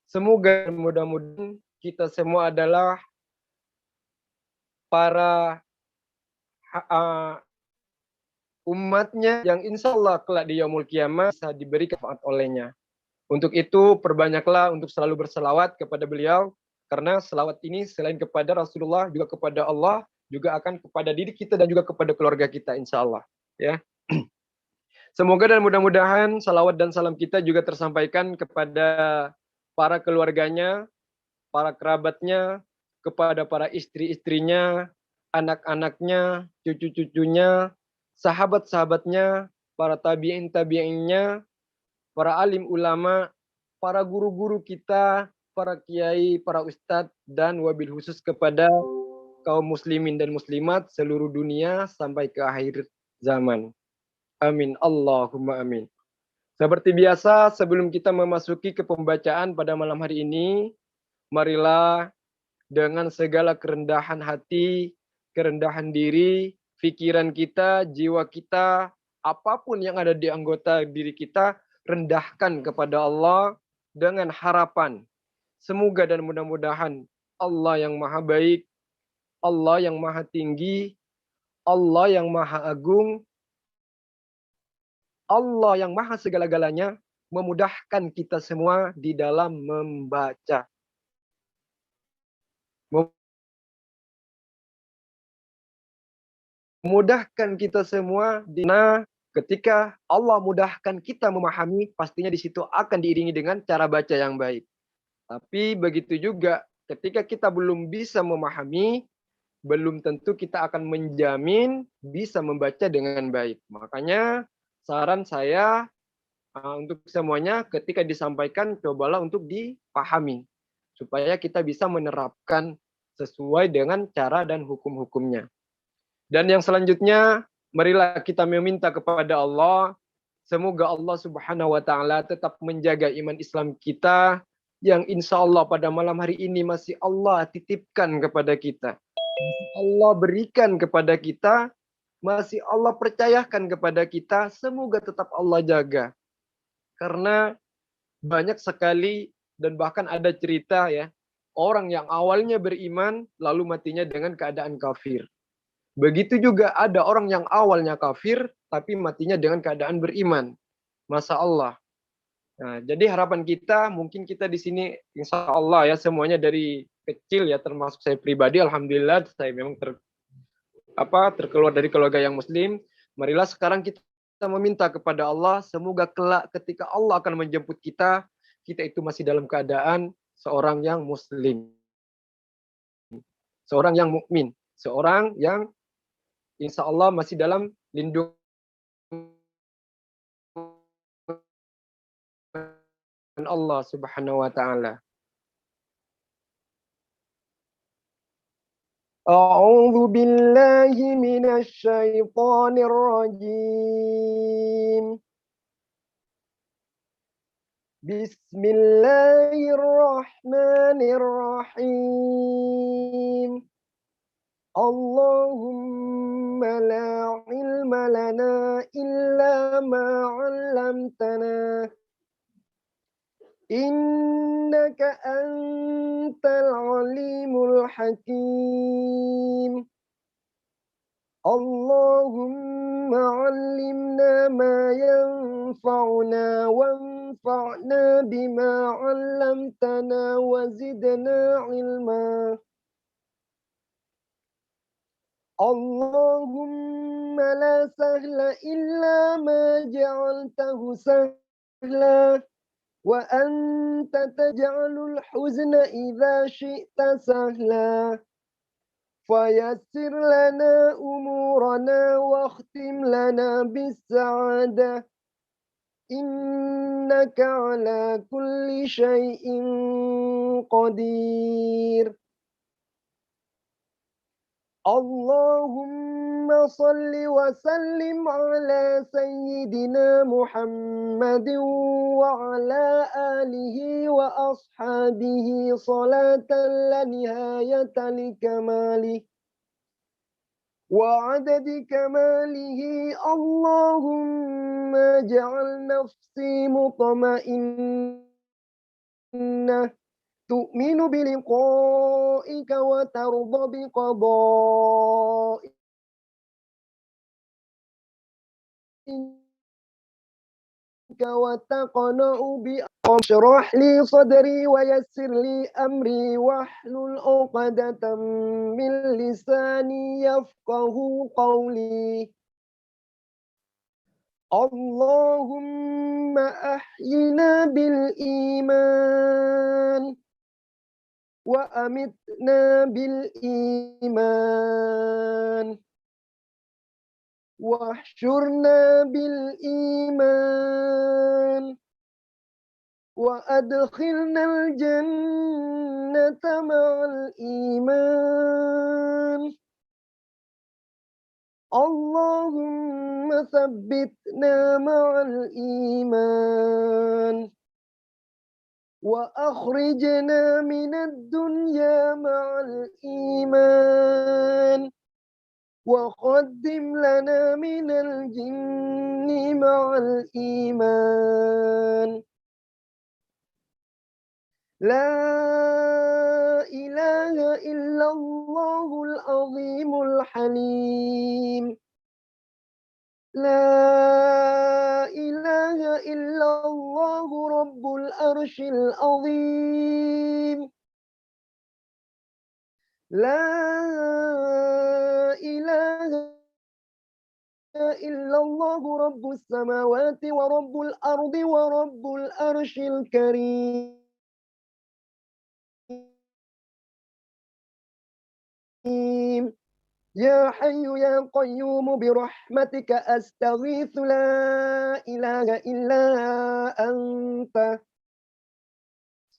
Semoga mudah-mudahan kita semua adalah para umatnya yang insya Allah kelak di yaumul qiyamah bisa diberi manfaat olehnya. Untuk itu perbanyaklah untuk selalu berselawat kepada beliau, karena selawat ini selain kepada Rasulullah juga kepada Allah, juga akan kepada diri kita dan juga kepada keluarga kita insya Allah. Ya. Semoga dan mudah-mudahan salawat dan salam kita juga tersampaikan kepada para keluarganya, para kerabatnya, kepada para istri-istrinya, anak-anaknya, cucu-cucunya, sahabat-sahabatnya, para tabi'in-tabi'innya, para alim ulama, para guru-guru kita, para kiai, para ustadz, dan wabil khusus kepada kaum muslimin dan muslimat seluruh dunia sampai ke akhir zaman. Amin. Allahumma amin. Seperti biasa, sebelum kita memasuki ke pembacaan pada malam hari ini, marilah dengan segala kerendahan hati, kerendahan diri, pikiran kita, jiwa kita, apapun yang ada di anggota diri kita, rendahkan kepada Allah dengan harapan. Semoga dan mudah-mudahan Allah yang maha baik, Allah yang maha tinggi, Allah yang maha agung, Allah yang maha segala-galanya memudahkan kita semua di dalam membaca. Memudahkan kita semua di mana ketika Allah mudahkan kita memahami, pastinya di situ akan diiringi dengan cara baca yang baik. Tapi begitu juga ketika kita belum bisa memahami, belum tentu kita akan menjamin bisa membaca dengan baik. Makanya saran saya untuk semuanya ketika disampaikan cobalah untuk dipahami supaya kita bisa menerapkan sesuai dengan cara dan hukum-hukumnya. Dan yang selanjutnya, marilah kita meminta kepada Allah, semoga Allah Subhanahu wa taala tetap menjaga iman Islam kita yang insya Allah pada malam hari ini masih Allah titipkan kepada kita. Masih Allah berikan kepada kita, masih Allah percayakan kepada kita, semoga tetap Allah jaga. Karena banyak sekali dan bahkan ada cerita ya, orang yang awalnya beriman lalu matinya dengan keadaan kafir. Begitu juga ada orang yang awalnya kafir tapi matinya dengan keadaan beriman. Masya Allah. Nah, jadi harapan kita mungkin kita di sini insya Allah ya semuanya dari kecil ya termasuk saya pribadi alhamdulillah saya memang terkeluar dari keluarga yang muslim. Marilah sekarang kita meminta kepada Allah semoga kelak ketika Allah akan menjemput kita, kita itu masih dalam keadaan seorang yang muslim, seorang yang mukmin, seorang yang insya Allah masih dalam lindungan Allah Subhanahu wa taala. A'udzu billahi minasy syaithanir rajim. Bismillahirrahmanirrahim. Allahumma la ilma lana illa ma 'allamtana. Innaka antal alimul hakim. Allahumma 'allimna ma yanfa'una wanfa'na bima 'allamtana wa zidna 'ilma. Allahumma la sahla illa ma ja'altahu sahla. Wa anta taj'alul huzna idza syi'ta sahla. Fayassir lana umurana wakhtim lana bis-sa'adah. Innaka ala kulli syai'in qadir. Allahumma salli wa sallim ala sayyidina Muhammadin wa ala alihi wa ashabihi salatan la nihayata li kamalih wa adadi kamalihi. Allahumma ja'al nafsi mutmainnatan الجنة تؤمن بلقائك وترضى بقضائك وتقنع اشرح لي صدري ويسر لي أمري واحلل عقدة من لساني يفقه قولي. اللهم أحينا بالإيمان وأمتنا بالإيمان واحشرنا بالإيمان وأدخلنا الجنة مع الإيمان. اللهم ثبتنا مع الإيمان وأخرجنا من الدنيا مع الإيمان وقدم لنا من الجن مع الإيمان. لا إله إلا الله العظيم الحليم. لا إله إلا الله رب العرش العظيم. لا إله إلا الله رب السماوات ورب الأرض ورب العرش الكريم. يا حي يا قيوم برحمتك أستغيث لا إله إلا أنت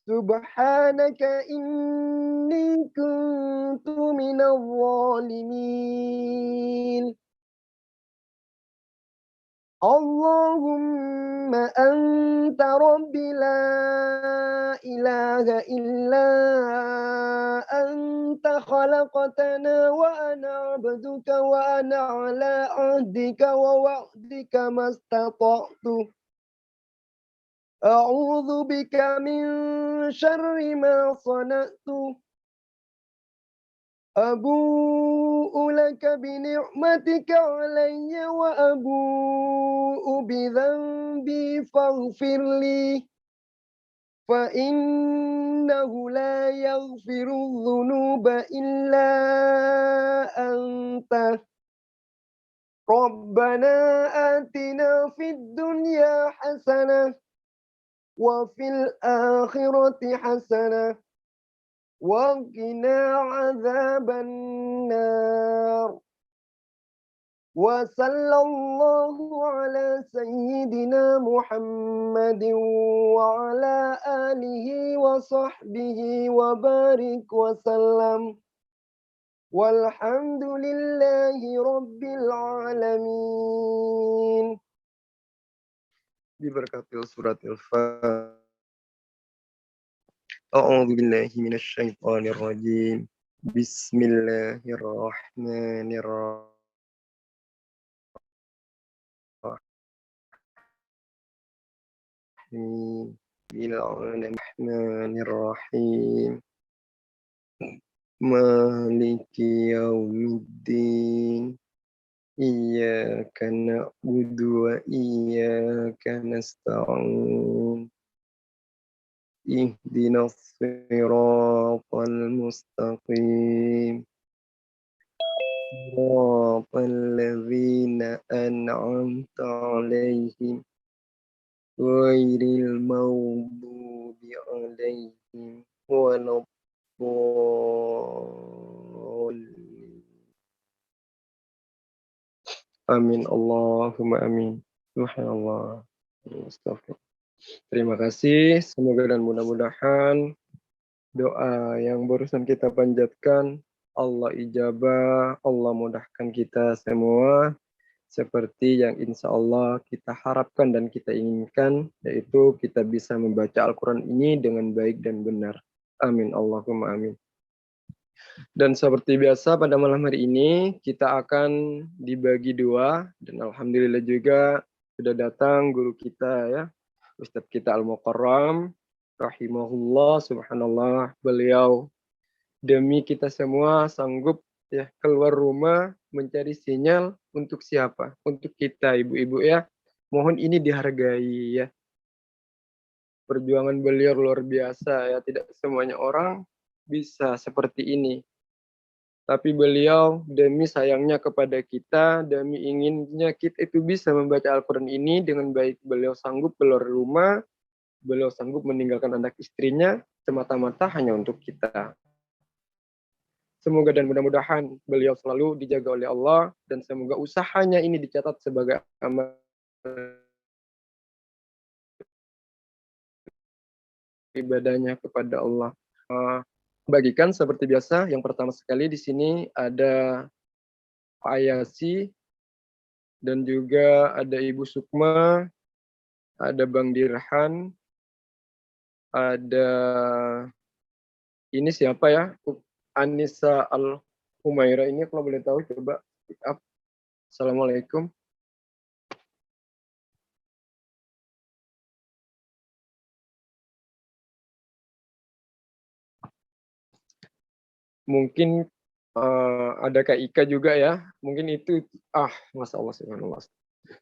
سبحانك إني كنت من الظالمين. اللهم أنت ربي لا إله إلا أنت خلقتنا وأنا عبدك وأنا على عهدك ووعدك ما استطعت أعوذ بك من شر ما صنعت أبوء لك بنعمتك علي وأبوء بذنبي فاغفر لي فإنه لا يغفر الذنوب إلا أنت. ربنا آتنا في الدنيا حسنة وفي الآخرة حسنة وقنا عذاب النار. وصلى الله على سيدنا محمد وعلى آله وصحبه وبارك وسلم والحمد لله رب العالمين. Diberkati surat Al-Fatihah. A'udzu billahi minasyaitonir rajim. Bismillahirrahmanirrahim. Bismillahirrahmanirrahim. Maliki yaumiddin. Iyyaka na'budu wa iyyaka nasta'in. Ihdinas siratal mustaqim. Siratal ladzina an'amta 'alaihim ghairil maghdubi 'alaihim waladdallin. Amin Allahumma amin. Subhanallah. Astagfirullah. Terima kasih. Semoga dan mudah-mudahan doa yang barusan kita panjatkan Allah ijabah, Allah mudahkan kita semua seperti yang insya Allah kita harapkan dan kita inginkan, yaitu kita bisa membaca Al-Quran ini dengan baik dan benar. Amin Allahumma amin. Dan seperti biasa pada malam hari ini kita akan dibagi dua, dan alhamdulillah juga sudah datang guru kita ya, Ustadz kita Al-Mukarram rahimahullah, subhanallah, beliau demi kita semua sanggup ya keluar rumah mencari sinyal untuk siapa? Untuk kita ibu-ibu ya. Mohon ini dihargai ya. Perjuangan beliau luar biasa ya, tidak semuanya orang bisa seperti ini. Tapi beliau demi sayangnya kepada kita, demi inginnya kita itu bisa membaca Al-Quran ini dengan baik, beliau sanggup keluar rumah, beliau sanggup meninggalkan anak istrinya semata-mata hanya untuk kita. Semoga dan mudah-mudahan beliau selalu dijaga oleh Allah dan semoga usahanya ini dicatat sebagai amal ibadahnya kepada Allah. Bagikan seperti biasa, yang pertama sekali di sini ada Pak Ayasi dan juga ada Ibu Sukma, ada Bang Dirhan, ada ini siapa ya? Anissa Al-Humaira ini kalau boleh tahu coba pick up. Assalamualaikum. Mungkin ada Kak Ika juga ya. Mungkin itu Masya Allah subhanallah.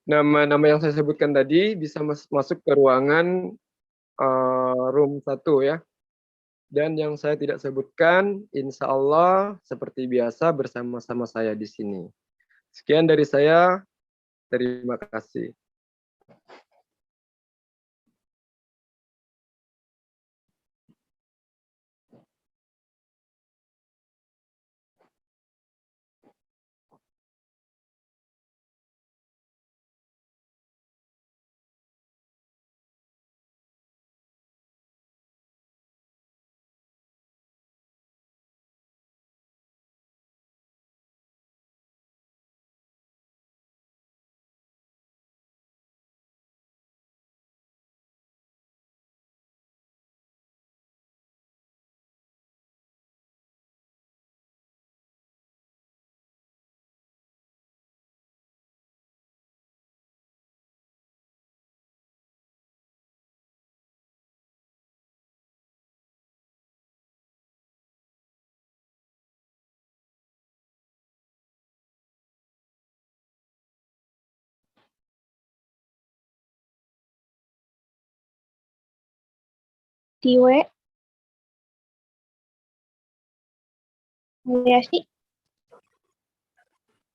Nama-nama yang saya sebutkan tadi bisa masuk ke ruangan room 1 ya. Dan yang saya tidak sebutkan, insya Allah seperti biasa bersama-sama saya di sini. Sekian dari saya. Terima kasih. Tiwe, ya sih.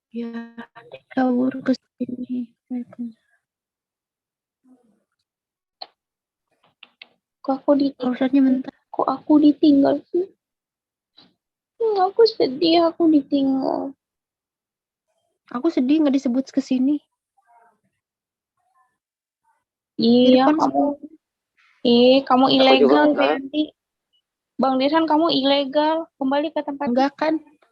Ya, kabur ke sini. Kok aku ditinggal? Pausatnya bentar. Kok aku ditinggal sih? Aku sedih aku ditinggal. Aku sedih nggak disebut ke sini. Iya, kamu ilegal, Fendi. Bang Dirhan, kamu ilegal. Kembali ke tempat. Enggak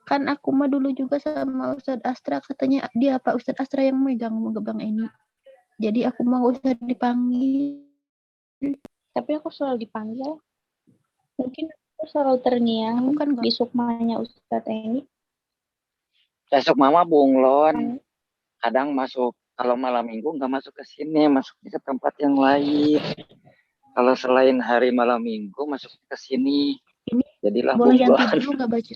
kan aku mah dulu juga sama Ustadz Astra, katanya dia Pak Ustadz Astra yang megang Bang ini. Jadi aku mau usah dipanggil. Tapi aku selalu dipanggil. Mungkin aku selalu terngiang di sukmanya Ustadz ini. Besok mama bunglon. Kadang masuk, kalau malam minggu nggak masuk ke sini, masuk ke tempat yang lain. Kalau selain hari malam minggu masuk ke sini. Ini jadilah boleh bunglon. yang dulu nggak baca?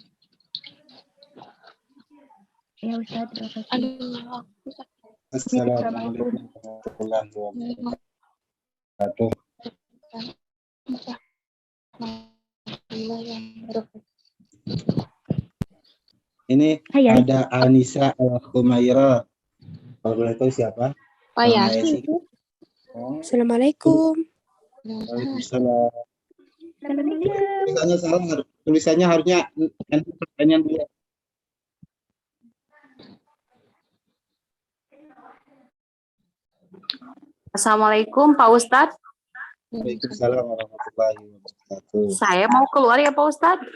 Ya Ustadz, terima kasih. Aduh, Assalamualaikum warahmatullahi wabarakatuh. Ini ada Anissa Al-Humaira. Kalau boleh tahu siapa? Pak Yasi. Assalamualaikum. Waalaikumsalam. Tulisannya salah, tulisannya harusnya pertanyaan dulu. Assalamualaikum Pak Ustadz. Waalaikumsalam warahmatullahi wabarakatuh. Saya mau keluar ya Pak Ustadz.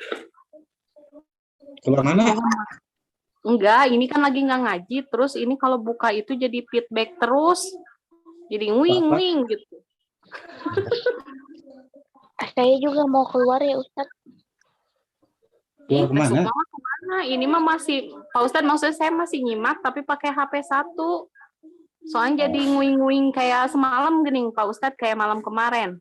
Keluar mana? Enggak, ini kan lagi nggak ngaji. Terus ini kalau buka itu jadi feedback terus. Jadi wing gitu. Saya juga mau keluar ya Ustadz. Keluar kemana? Kemana? Ini mah masih, Pak Ustadz maksudnya saya masih nyimak tapi pakai HP 1. Soalnya jadi nguing-nguing kayak semalam gini Pak Ustadz, kayak malam kemarin.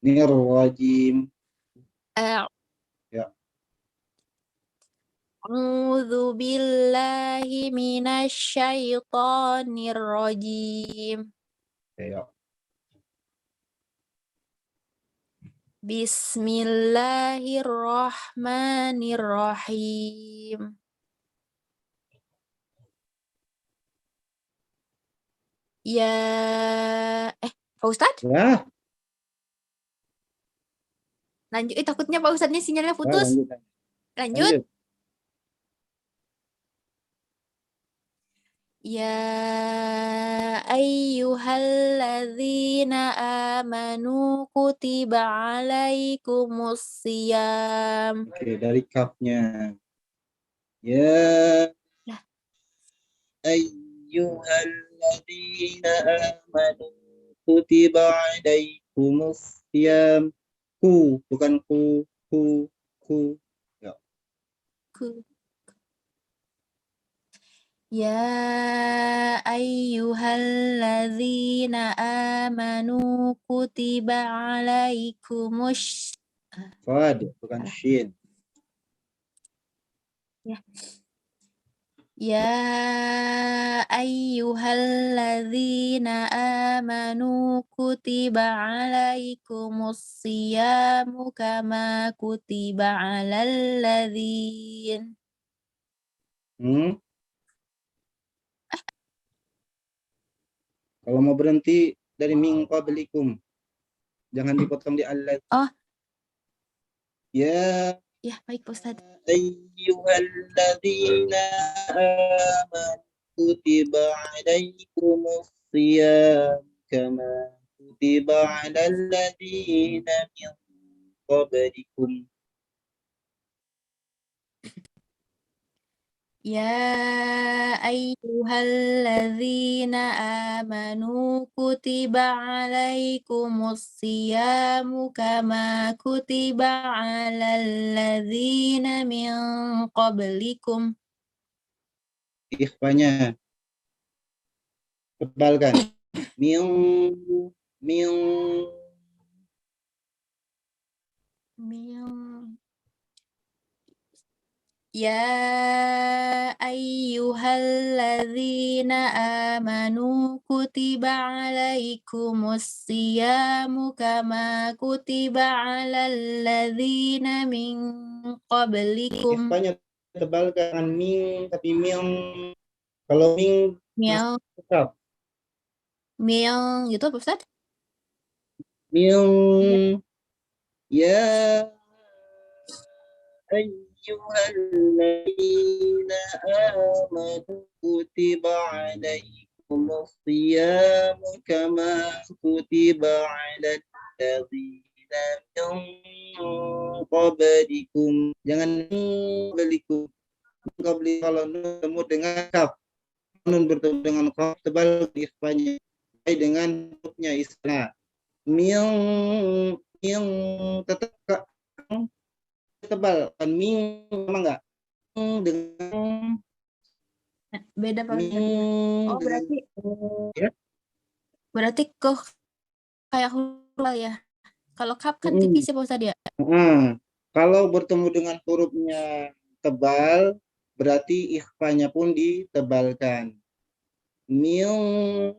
Nirrajim. Ya. A'udzu billahi minasyaitonir rajim. Ya. Bismillahirrahmanirrahim. Ya, Pak Ustadz, Ya. lanjut. Takutnya Pak Ustadznya sinyalnya Ya, putus. lanjut. Lanjut. Lanjut. Ya ayyuhalladzina amanu kutiba alaikumusiyam. Oke, dari kapnya. Ya Lah. ayyuhalladzina amanu kutiba alaikumus siyam. Ku, bukan ku. Ya. Ya ayyuhalladzina amanu kutiba alaikumus. Fad, bukan shin. Ya ayyuhalladzina amanu kutiba alaikumusyamu kama kutiba alal ladzin. Kalau mau berhenti dari min qablikum, jangan dipotong di Allah. Oh. Ya Baik Pak Ustadz. ayyuhalladzina amanu kutiba alaikumus siyam kama kutiba alal ladzina min qablikum. Ya ayyuhalladzina amanu kutiba alaikumusyamu kama kutiba alal ladzina min qablikum. Ikhfanya tebalkan. Min Ya ayyuhalladzina amanu kutiba alaikumusyamu kama kutiba alal ladzina min qablikum. Ikhfanya tebalkan min, tapi min kalau min tetap Mil gitu Pak Ustadz? min ya ayyuhalladzina amanu kutiba alaikumus siyam kama kutiba alal ladzina min qablikum. Jangan qablikum. Kalau bertemu dengan kaf, nun bertemu dengan kaf, tebal ikhfanya dengan hurufnya isna. Min tetap tebal kan min sama enggak dengan Beda Pak Ustadz. Oh berarti kok kayak huruf ya. Kalau kap kan tipis ya Pak Ustadz ya. Kalau bertemu dengan hurufnya tebal berarti ikhfanya pun ditebalkan. Min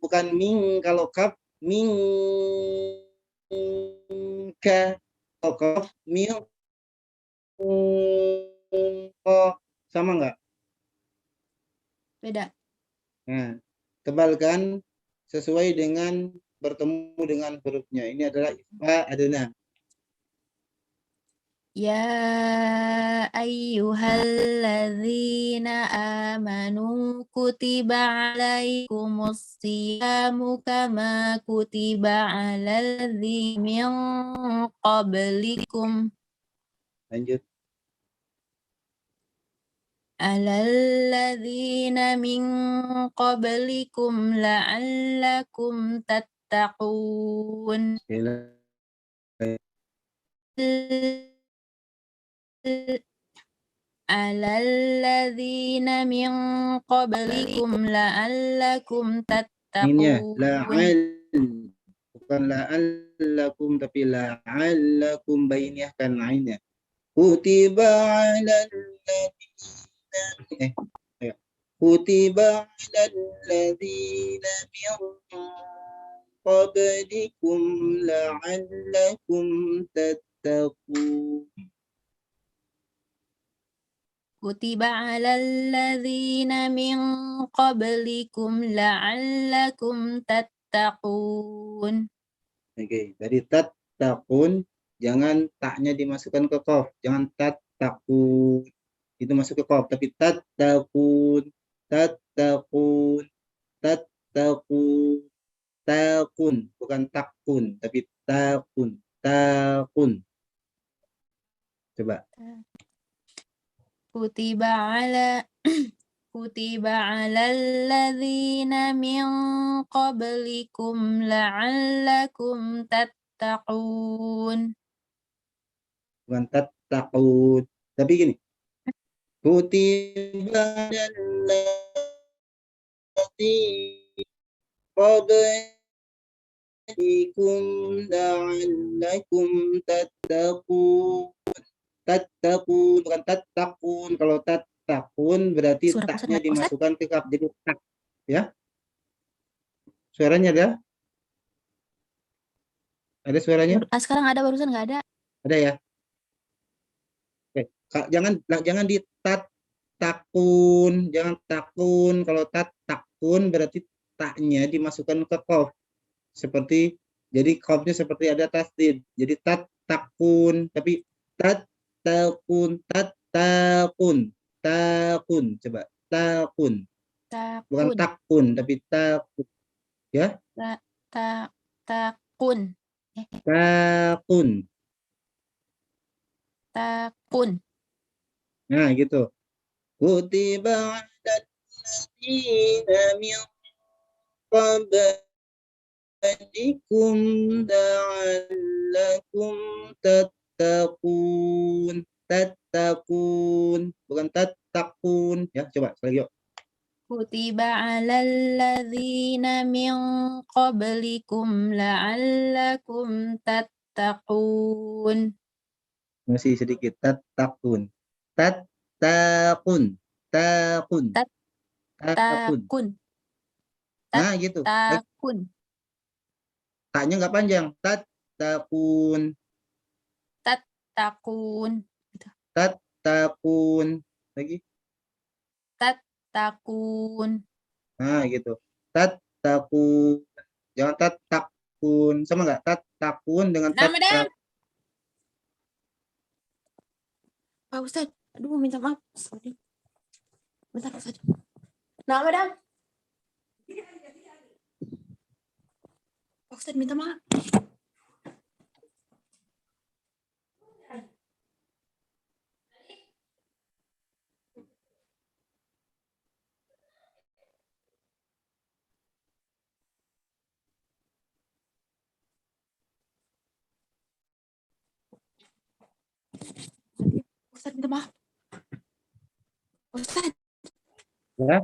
bukan min kalau kap min ka kalau kap min sama enggak? Beda. Nah, tebalkan sesuai dengan bertemu dengan hurufnya. Ini adalah ikhfa adna. Ya ayyuhalladzina amanu kutiba alaikumusyamu kama kutiba alal ladzina min qablikum. Lanjut. Alal ladzina min qablikum la'allakum tattaqun. Alalladzina min qablikum la'allakum tattaqun. La'al bukan la'allakum tapi la'allakum, bainiahkan ainnya. Kutiba 'alal ladzina kutiba 'alal ladzina min qablikum la'allakum tattaqun. Kutiba 'alal ladzina min qablikum la'allakum tattaqun. Oke, dari tattaqun jangan taknya dimasukkan ke qaf, jangan tattaqun. Itu masuk ke qaf, tapi tattaqun, tattaqun, tattaqun, taqun, bukan takun, tapi taqun, taqun. Coba. Kutiba 'alal ladzina min qablikum la'allakum tattaqun. Bukan tattaqun, tapi gini. Kutiba 'alal ladzina qablikum la'allakum tattaqun. Tattaqun, bukan tattaqun. Kalau tattaqun berarti Suara taknya bosan nggak, Ustaz? dimasukkan ke kaf, jadi tak, ya. Suaranya ada? Ada suaranya? Sekarang ada, barusan nggak ada. Ada ya? Oke. Jangan di takun, jangan takun. Kalau takun berarti taknya dimasukkan ke qaf. Seperti jadi qafnya seperti ada tasdid. Jadi takun, tapi takun, takun, coba takun, bukan Takun. takun, tapi takun, ya, Takun. takun. Takun. Nah, gitu. Kutiba 'alal ladzina min qablikum la'allakum tattaqun. Tattaqun, bukan tattaqun. Ya, coba sekali lagi yuk. Kutiba 'alal ladzina min qablikum la'allakum tattaqun. Masih sedikit. Tattaqun. Tattaqun. Taqun. Taqun. Takun. Nah, gitu. Takun. Taknya nggak panjang. Tattaqun. Takun. Tattaqun. Lagi. Takun. Nah, gitu. Tattaqun. Jangan tattaqun. Sama nggak? Tattaqun dengan Nama dah. tattaqun. Pak Ustadz, aduh minta maaf. Sorry. Bentar Ustadz. Nama dah. Pak Ustadz minta maaf. Ustadz minta maaf. Ustadz. Ya.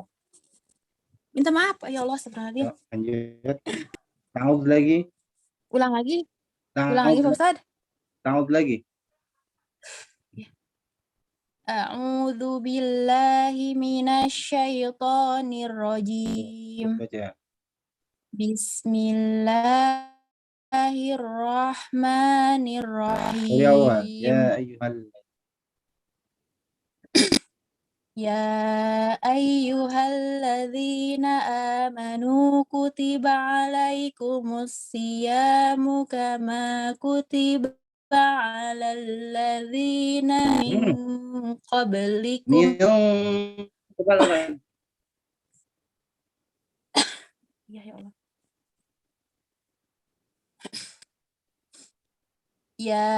Minta maaf. Ya Allah, astagfirullahaladzim. Yuk, lanjut. Ta'ud lagi. Ulang lagi. Ta'ud Ulang lagi Pak Ustadz. Ta'ud lagi. A'udzu billahi minasyaitonir rajim. Baca. Bismillahirrahmanirrahim. Dari awal. Ya ayyuhal. Ya ayyuhalladzina amanu kutiba alaikumus siyamu kama kutiba alal ladzina min qablikum. Kepala. Ya Allah. Ya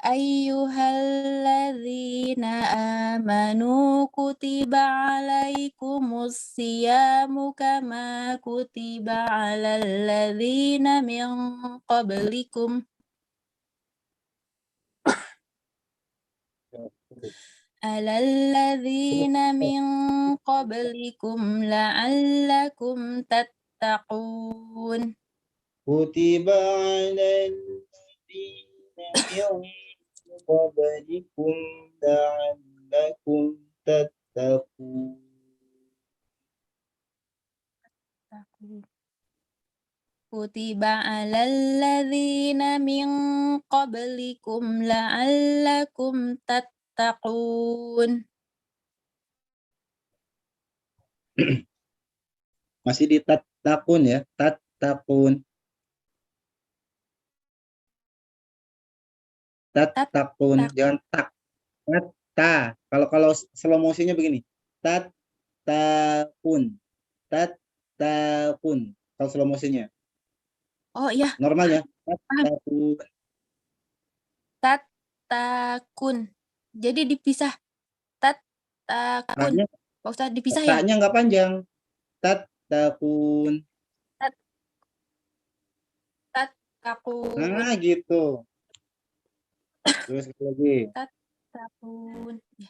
ayyuhalladzina amanu kutiba alaikumus siyamu kama kutiba alal ladzina min qablikum. Alal ladzina min qablikum la'allakum tattaqun. kutiba 'alal ladzina min qablikum la'allakum tattaqun. Kutiba 'alal ladzina min qablikum la'allakum tattaqun. Masih di tattaqun ya, tattaqun. Tattaqun, jangan tak. Ta. Kalau slow motionnya begini. Tattaqun. Tattaqun. Kalau slow motionnya. Oh iya, Normalnya tattaqun. tattaqun. Jadi dipisah. Tattaqun. Taknya, Pak Ustadz dipisah ya? taknya nggak panjang. Tattaqun. Tattaqun. Nah, gitu. Terus sekali lagi. Tattaqun. Ya.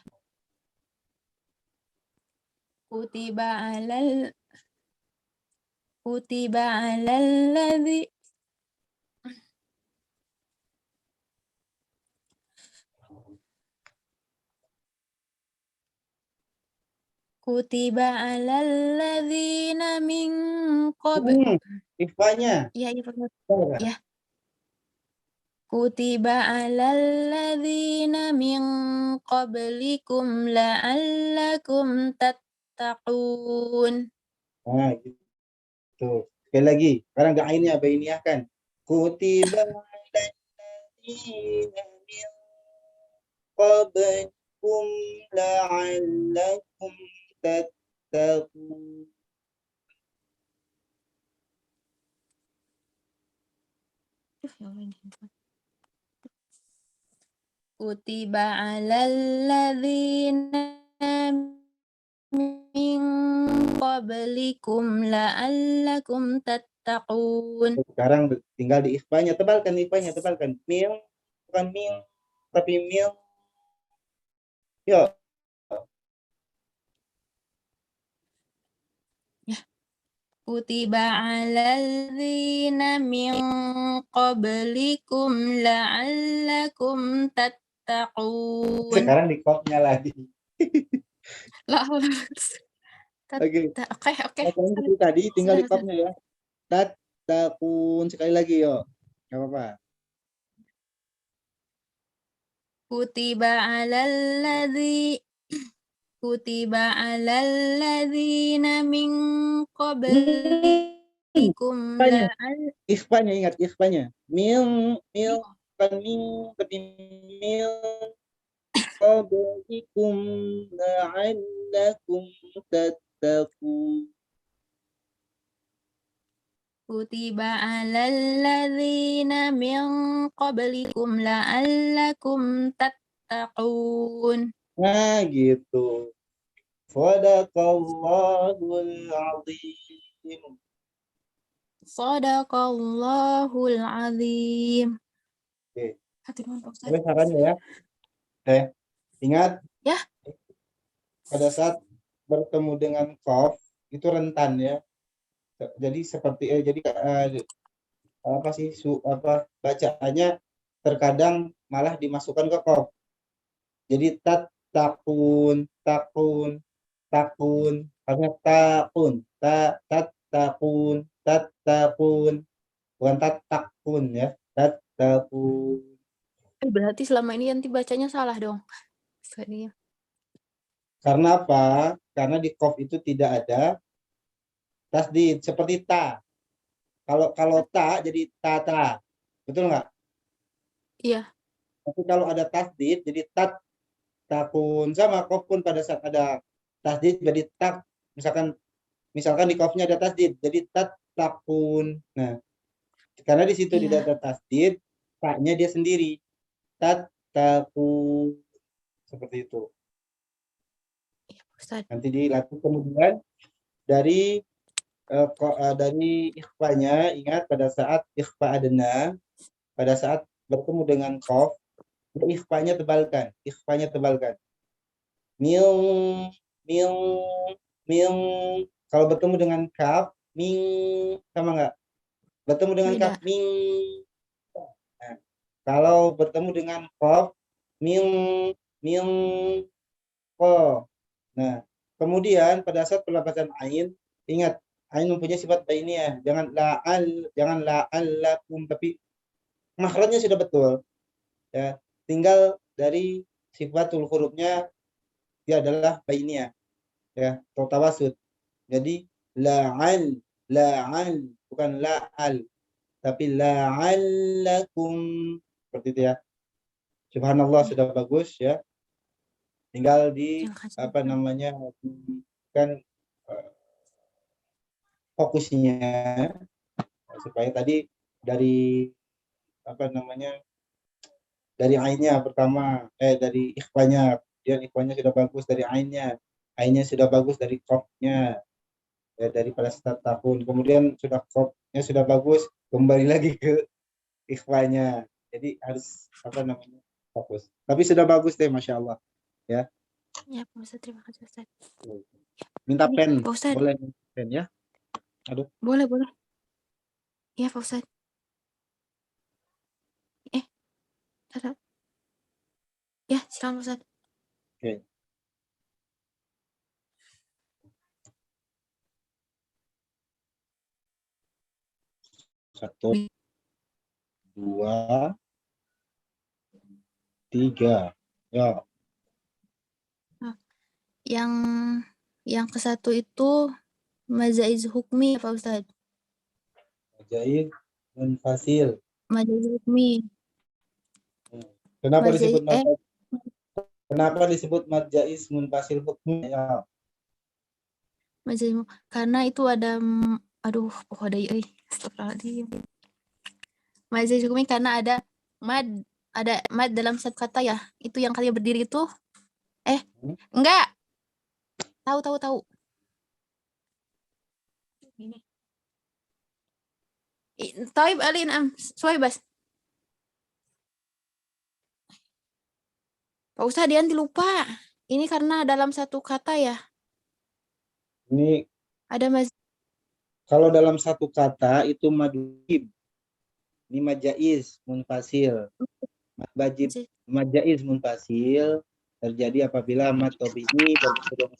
Kutiba 'alal ladzi Kutiba 'alal ladzina min qabl. Ifanya. Iya, iya, Pak Ustadz. Ya. Kutiba 'alal ladzina min qablikum la'allakum tattaqun. Nah, gitu. Sekali lagi. Sekarang nggak ainnya, bainiahkan. Kutiba 'alal ladzina min qablikum la'allakum tattaqun. Kutiba 'alal ladzina min qablikum la'allakum tattaqun. Sekarang tinggal di ikhfanya, tebalkan ikhfanya, tebalkan. Mil, bukan mil, tapi mil. Yuk. Kutiba 'alal ladzina min qablikum la'allakum tattaqun. Sekarang di kopnya lagi. Lah. Oke. Oke. Seperti tadi tinggal di Silakan. kopnya ya. Tattaqun, sekali lagi yuk. Gak apa-apa. Kutiba 'alal ladzina min qablikum Ikhfanya, ingat ikhfanya. Mil, bukan mil, tapi mil. Qablikum la'allakum tattaqun. Kutiba 'alal ladzina min qablikum la'allakum tattaqun. Nah, gitu. Shadaqallahul azim. Shadaqallahul azim. Oke. Hati nuhun Pak Ustadz. Boleh sarannya ya. Oke. Ingat. Ya. Pada saat bertemu dengan qaf itu rentan ya. Jadi seperti bacaannya terkadang malah dimasukkan ke qaf. Jadi takun, harusnya takun, takun, bukan takun ya, takun. Berarti selama ini Yanti bacanya salah dong. Karena apa? Karena di qaf itu tidak ada tasdid seperti ta. Kalau ta jadi tata, betul nggak? Iya. Tapi kalau ada tasdid jadi takun, sama qaf pun pada saat ada tasdid jadi tak. Misalkan di qafnya ada tasdid jadi takun. Nah, karena di situ tidak ada tasdid, taknya dia sendiri. Takun. Seperti itu. Nanti dilatih kemudian dari ikhfanya, ingat pada saat ikhfa adna, pada saat bertemu dengan qaf, ikhfanya tebalkan. Mil. Kalau bertemu dengan kaf, ming, sama nggak? bertemu dengan Beda. kaf ming. Nah, kalau bertemu dengan qaf ming ko. Nah, kemudian pada saat pelafasan ain, ingat ain mempunyai sifat bainiyah. Jangan la'allakum, tapi makhrajnya sudah betul. Ya, tinggal dari sifatul hurufnya dia adalah bainiyah, ya, atau tawasud. Jadi la'al bukan la'al, tapi la'allakum, seperti itu ya. Subhanallah, Ya. sudah bagus ya. Tinggal di Terima kasih. apa namanya, kan fokusnya supaya tadi dari apa namanya, dari ainnya pertama, dari ikhwanya, dia ikhwanya sudah bagus dari ainnya sudah bagus dari qafnya, ya, dari pada start tahun, kemudian sudah qafnya sudah bagus, kembali lagi ke ikhwanya. Jadi harus apa namanya, fokus. Tapi sudah bagus deh, masya Allah ya. Ya, Pak Ustadz, terima kasih Ustadz. Minta Ini, pen, Pak Ustadz, boleh pen ya. Aduh, boleh. Iya, Pak Ustadz. Tada. Ya, silakan Pak Ustadz. oke. Satu, dua, tiga. Ya, Yang ke satu itu mazaiz hukmi Pak Ustadz. ajaib munfasil. Mazaiz hukmi. Kenapa Mazaiz disebut kenapa disebut majais munfasil hukmi? Ya, mazaiz karena itu ada aduh ada astagfirullahaladzim. Mazaiz hukmi karena ada mad dalam satu kata ya. Itu yang kalian berdiri itu enggak. Tahu. Ini. Taib alin Suwaibas. Pak Ustadz, Dian lupa. Ini karena dalam satu kata ya. ini Ada kalau dalam satu kata itu madhib. Ini majais munfasil. Majais munfasil terjadi apabila mad tabi'i berbentuk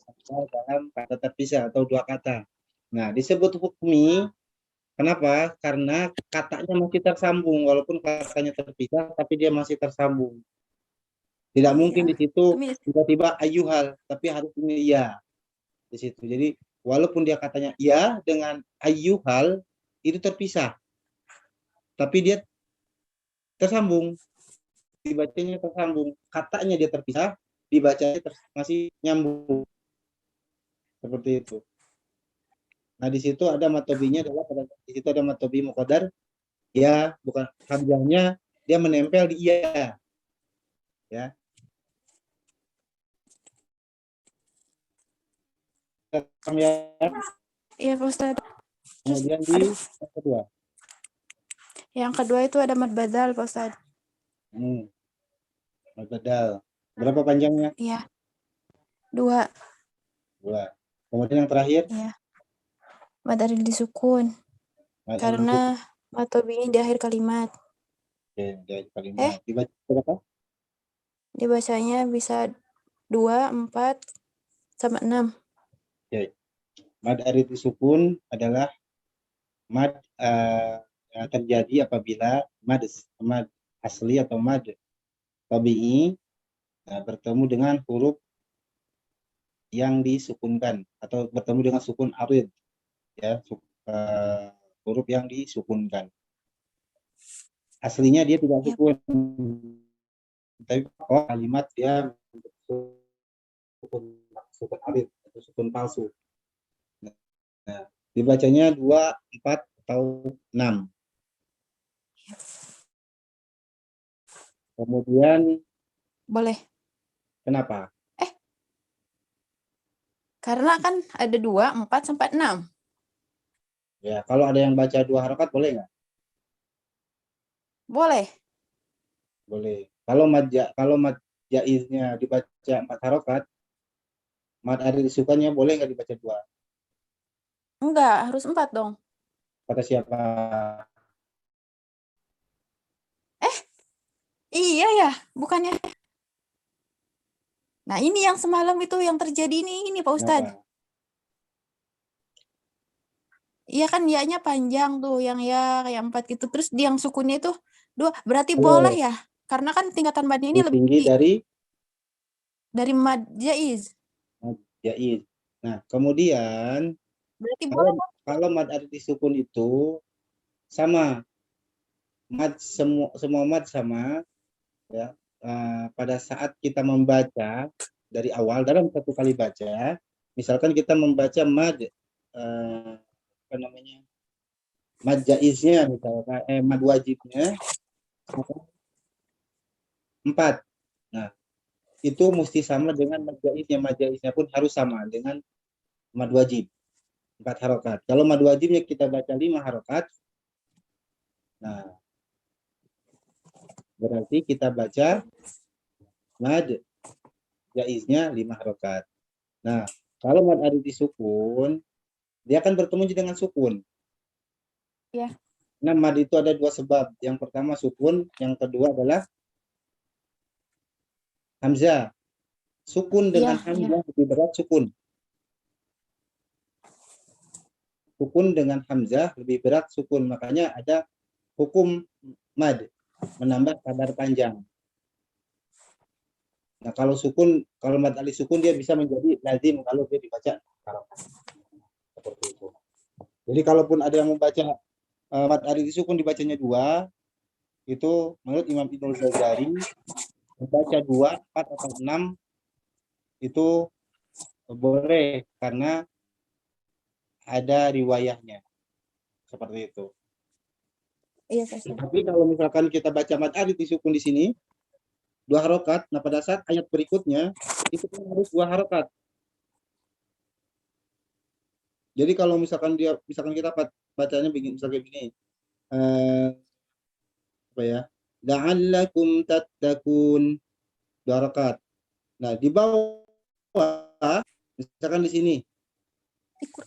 dalam kata terpisah atau dua kata. Nah, disebut hukmi. Kenapa? Karena katanya masih tersambung, walaupun katanya terpisah, tapi dia masih tersambung. Tidak mungkin di situ tiba-tiba ayuhal, tapi harus ini ya di situ. Jadi walaupun dia katanya ya dengan ayuhal itu terpisah, tapi dia tersambung, dibacanya tersambung. Katanya dia terpisah, dibacanya masih nyambung. Seperti itu. Nah, di situ ada matobinya adalah di situ ada matobi muqaddar ya, bukan hamzahnya dia menempel di iya. Ya. Iya, Pak Ustadz. Kemudian di yang kedua. Yang kedua itu ada mad badal, Pak Ustadz. Mad badal. Berapa panjangnya? Iya. 2. Kemudian yang terakhir? Iya. Mad aril disukun. Karena matobinya di akhir kalimat. Oke, di akhir kalimat. Dibaca berapa? Dibacanya bisa 2, 4, sama 6. Oke. Mad aril disukun adalah mad yang terjadi apabila mad asli atau mad tabi'i bertemu dengan huruf yang disukunkan atau bertemu dengan sukun arid, ya, huruf yang disukunkan. Aslinya dia tidak sukun, tapi kalimat dia sukun arid atau sukun palsu. Nah, dibacanya 2, 4 atau 6. Kemudian Boleh. kenapa? Karena kan ada 2, 4, sampai 6. Ya, kalau ada yang baca 2 harokat boleh nggak? Boleh. Boleh. Kalau mad jaiznya dibaca 4 harokat, mad aril disukannya boleh nggak dibaca 2? Enggak, harus 4 dong. Kata siapa? Iya ya, bukannya. Nah, ini yang semalam itu yang terjadi ini Pak Ustadz. Kenapa? Iya kan ya-nya panjang tuh, yang ya kayak 4 gitu. Terus yang sukunnya itu 2, berarti boleh Boleh. ya? Karena kan tingkatan madnya ini Lebih lebih tinggi dari mad jaiz. mad jaiz. Nah, kemudian Berarti boleh kalau kan? kalau mad arti sukun itu sama, mad semua mad sama ya. Pada saat kita membaca dari awal dalam satu kali baca, misalkan kita membaca mad apa namanya? Mad jaiznya misalkan mad wajibnya 4. Nah, itu mesti sama dengan mad jaiznya. Mad jaiznya pun harus sama dengan mad wajib 4 harokat. Kalau mad wajibnya kita baca 5 harokat, nah berarti kita baca mad jaiznya 5 harokat. Nah, kalau mad arti sukun, dia akan bertemu dengan sukun. Iya. Nah, mad itu ada 2 sebab. Yang pertama sukun, yang kedua adalah hamzah. Sukun dengan Iya, hamzah lebih berat sukun. Sukun dengan hamzah lebih berat sukun. Makanya ada hukum mad, menambah kadar panjang. Nah, kalau sukun, kalau mad alif sukun dia bisa menjadi lazim kalau dia dibaca seperti itu. Jadi kalaupun ada yang membaca mad alif sukun dibacanya 2, itu menurut Imam Ibnu Ghazali membaca 2, 4 atau 6 itu boleh karena ada riwayahnya. Seperti itu. iya Pak Ustadz. Tapi kalau misalkan kita baca mad alif sukun di sini 2 harokat, nah pada saat ayat berikutnya itu kan harus 2 harokat. Jadi kalau misalkan kita bacanya begini, misalnya begini, apa ya? La'allakum tattaqun 2 harokat. Nah, di bawah misalkan di sini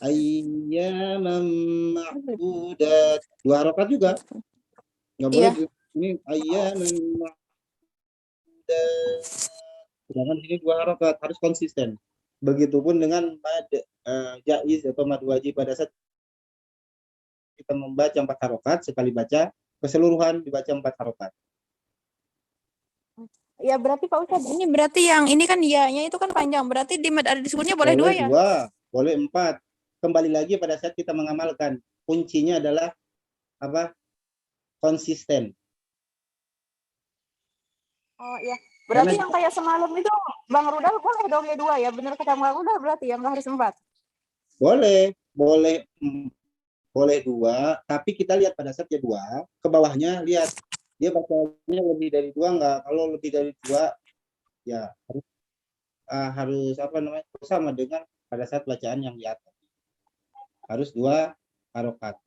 ayyaman ma'dudat 2 harokat juga. Nggak boleh Iya. ini ayyaman ma'dudat. Sedangkan di sini 2 harokat, harus konsisten. Begitupun dengan mad jaiz atau mad wajib pada saat kita membaca 4 harokat, sekali baca keseluruhan dibaca 4 harokat. Ya berarti Pak Ustadz, ini berarti yang ini kan ya-nya itu kan panjang. Berarti di mad arti sukunnya boleh 2 ya? Boleh 4. Kembali lagi pada saat kita mengamalkan. Kuncinya adalah apa? Konsisten. Oh iya. Berarti Karena yang kayak semalam itu Bang Rudal boleh dong ya 2 ya? Bener kata Bang Rudal berarti yang nggak harus 4. boleh 2, tapi kita lihat pada saat dia 2, ke bawahnya lihat dia bacanya lebih dari 2 enggak. Kalau lebih dari 2 ya harus apa namanya? Sama dengan pada saat bacaan yang di atas. Harus 2 harokat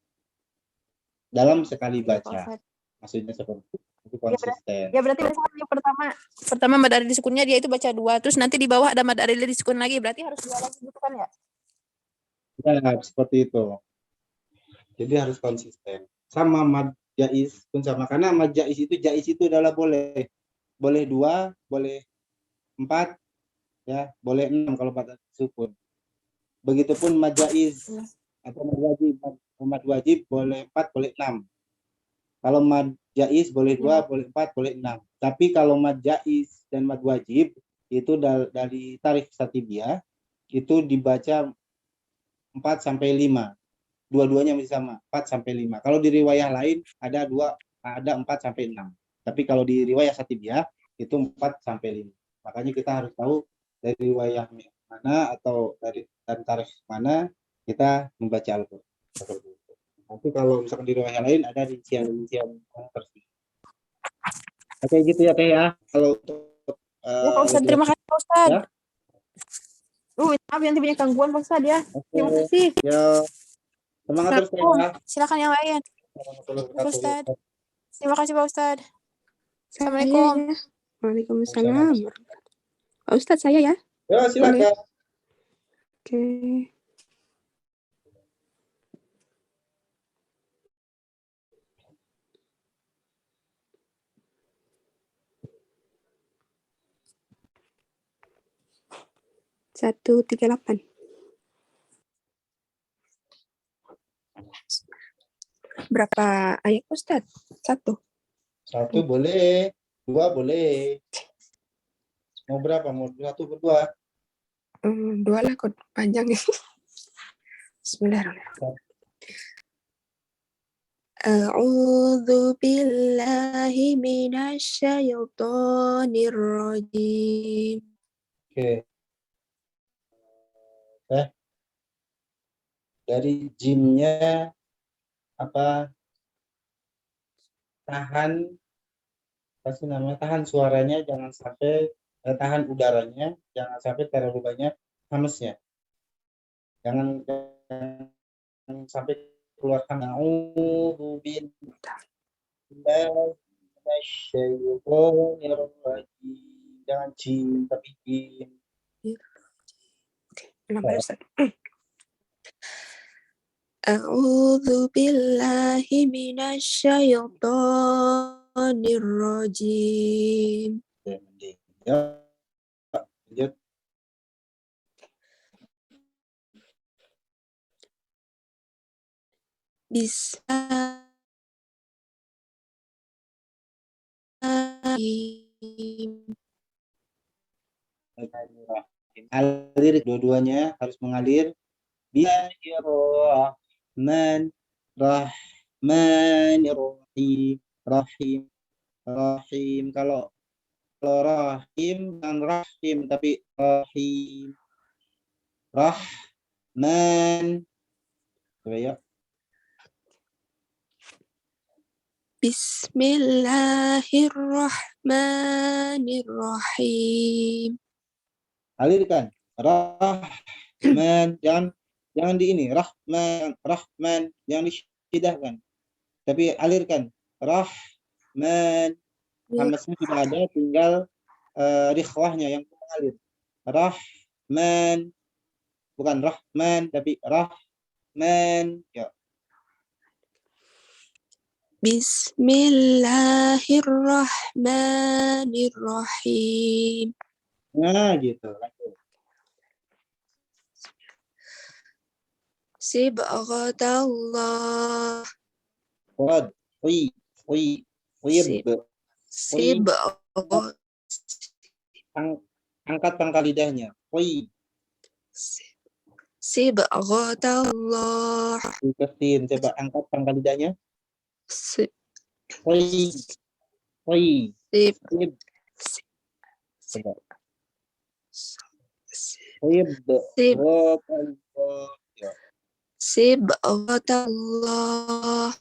dalam sekali baca. Maksudnya seperti itu, konsisten. Ya berarti misalnya yang pertama mad arti sukunnya dia itu baca 2, terus nanti di bawah ada mad arti sukun lagi. Berarti harus 2 lagi gitu kan ya? Ya, seperti itu. Jadi harus konsisten. Sama mad jaiz pun sama. Karena mad jaiz itu adalah boleh. Boleh 2, boleh 4, ya, boleh 6 kalau pada sukun. Begitupun mad jaiz atau mad wajib boleh 4, boleh 6. Kalau mad jaiz boleh 2, boleh 4, boleh 6. Tapi kalau mad jaiz dan mad wajib itu dari tarikh Satibiyah itu dibaca 4 sampai 5. Dua-duanya masih sama, 4 sampai 5. Kalau di riwayah lain ada 4 sampai 6. Tapi kalau di riwayah Satibiyah itu 4 sampai 5. Makanya kita harus tahu dari riwayah mana atau dari tarikh mana kita membaca Al-Qur'an. Seperti itu. Nanti kalau misalkan di riwayah lain ada rincian-rincian tersebut. Oke gitu ya Teh ya. Kalau untuk Ya Pak Ustadz, terima kasih Pak Ustadz. Ya. Maaf nanti banyak gangguan Pak Ustadz ya. Oke. Terima kasih. Ya. Semangat terus Teh ya. Silakan yang lain. Pak Ustadz. Terima kasih Pak Ustadz. Saya Assalamualaikum. ya. Waalaikumsalam. Pak Ustadz saya ya. Ya silakan. Oke. 138. Berapa ayat Ustadz? 1. 1 boleh, 2 boleh. Mau berapa? Mau 1 berdua? 2 lah, kok panjang ya. Bismillahirrahmanirrahim. A'udzu billahi minasyaitonir rajim. Oke. Dari jimnya apa? Tahan, apa sih namanya? Tahan suaranya, jangan sampai tahan udaranya, jangan sampai terlalu banyak hamesnya. Jangan sampai keluarkan a'udzu billahi minasyaitonir rajim. Jangan jim tapi jim. Oke, lambat Ustaz. A'udzu billahi minasyaitonir rajim. Oke, mending. Ya, lanjut. Alir dua-duanya harus mengalir. Bismillahirrahmanirrahim. Rahim, rahim. Kalau rahim dan rahim tapi rahim. Rahman. Coba ya. Bismillahirrahmanirrahim. Alirkan. Rahman. Jangan di ini. Rahman. Jangan disyidahkan. Tapi alirkan. Rahman. Hamasnya sudah ada, tinggal rikhwahnya yang mengalir. Rahman. Bukan Rahman, tapi Rahman. Ya. Bismillahirrahmanirrahim. Nah, gitu. Sibghatallah. Qad, angkat pangkal lidahnya. Sibghatallah. Diketin, coba angkat pangkal lidahnya. Sib. Sibghatallah.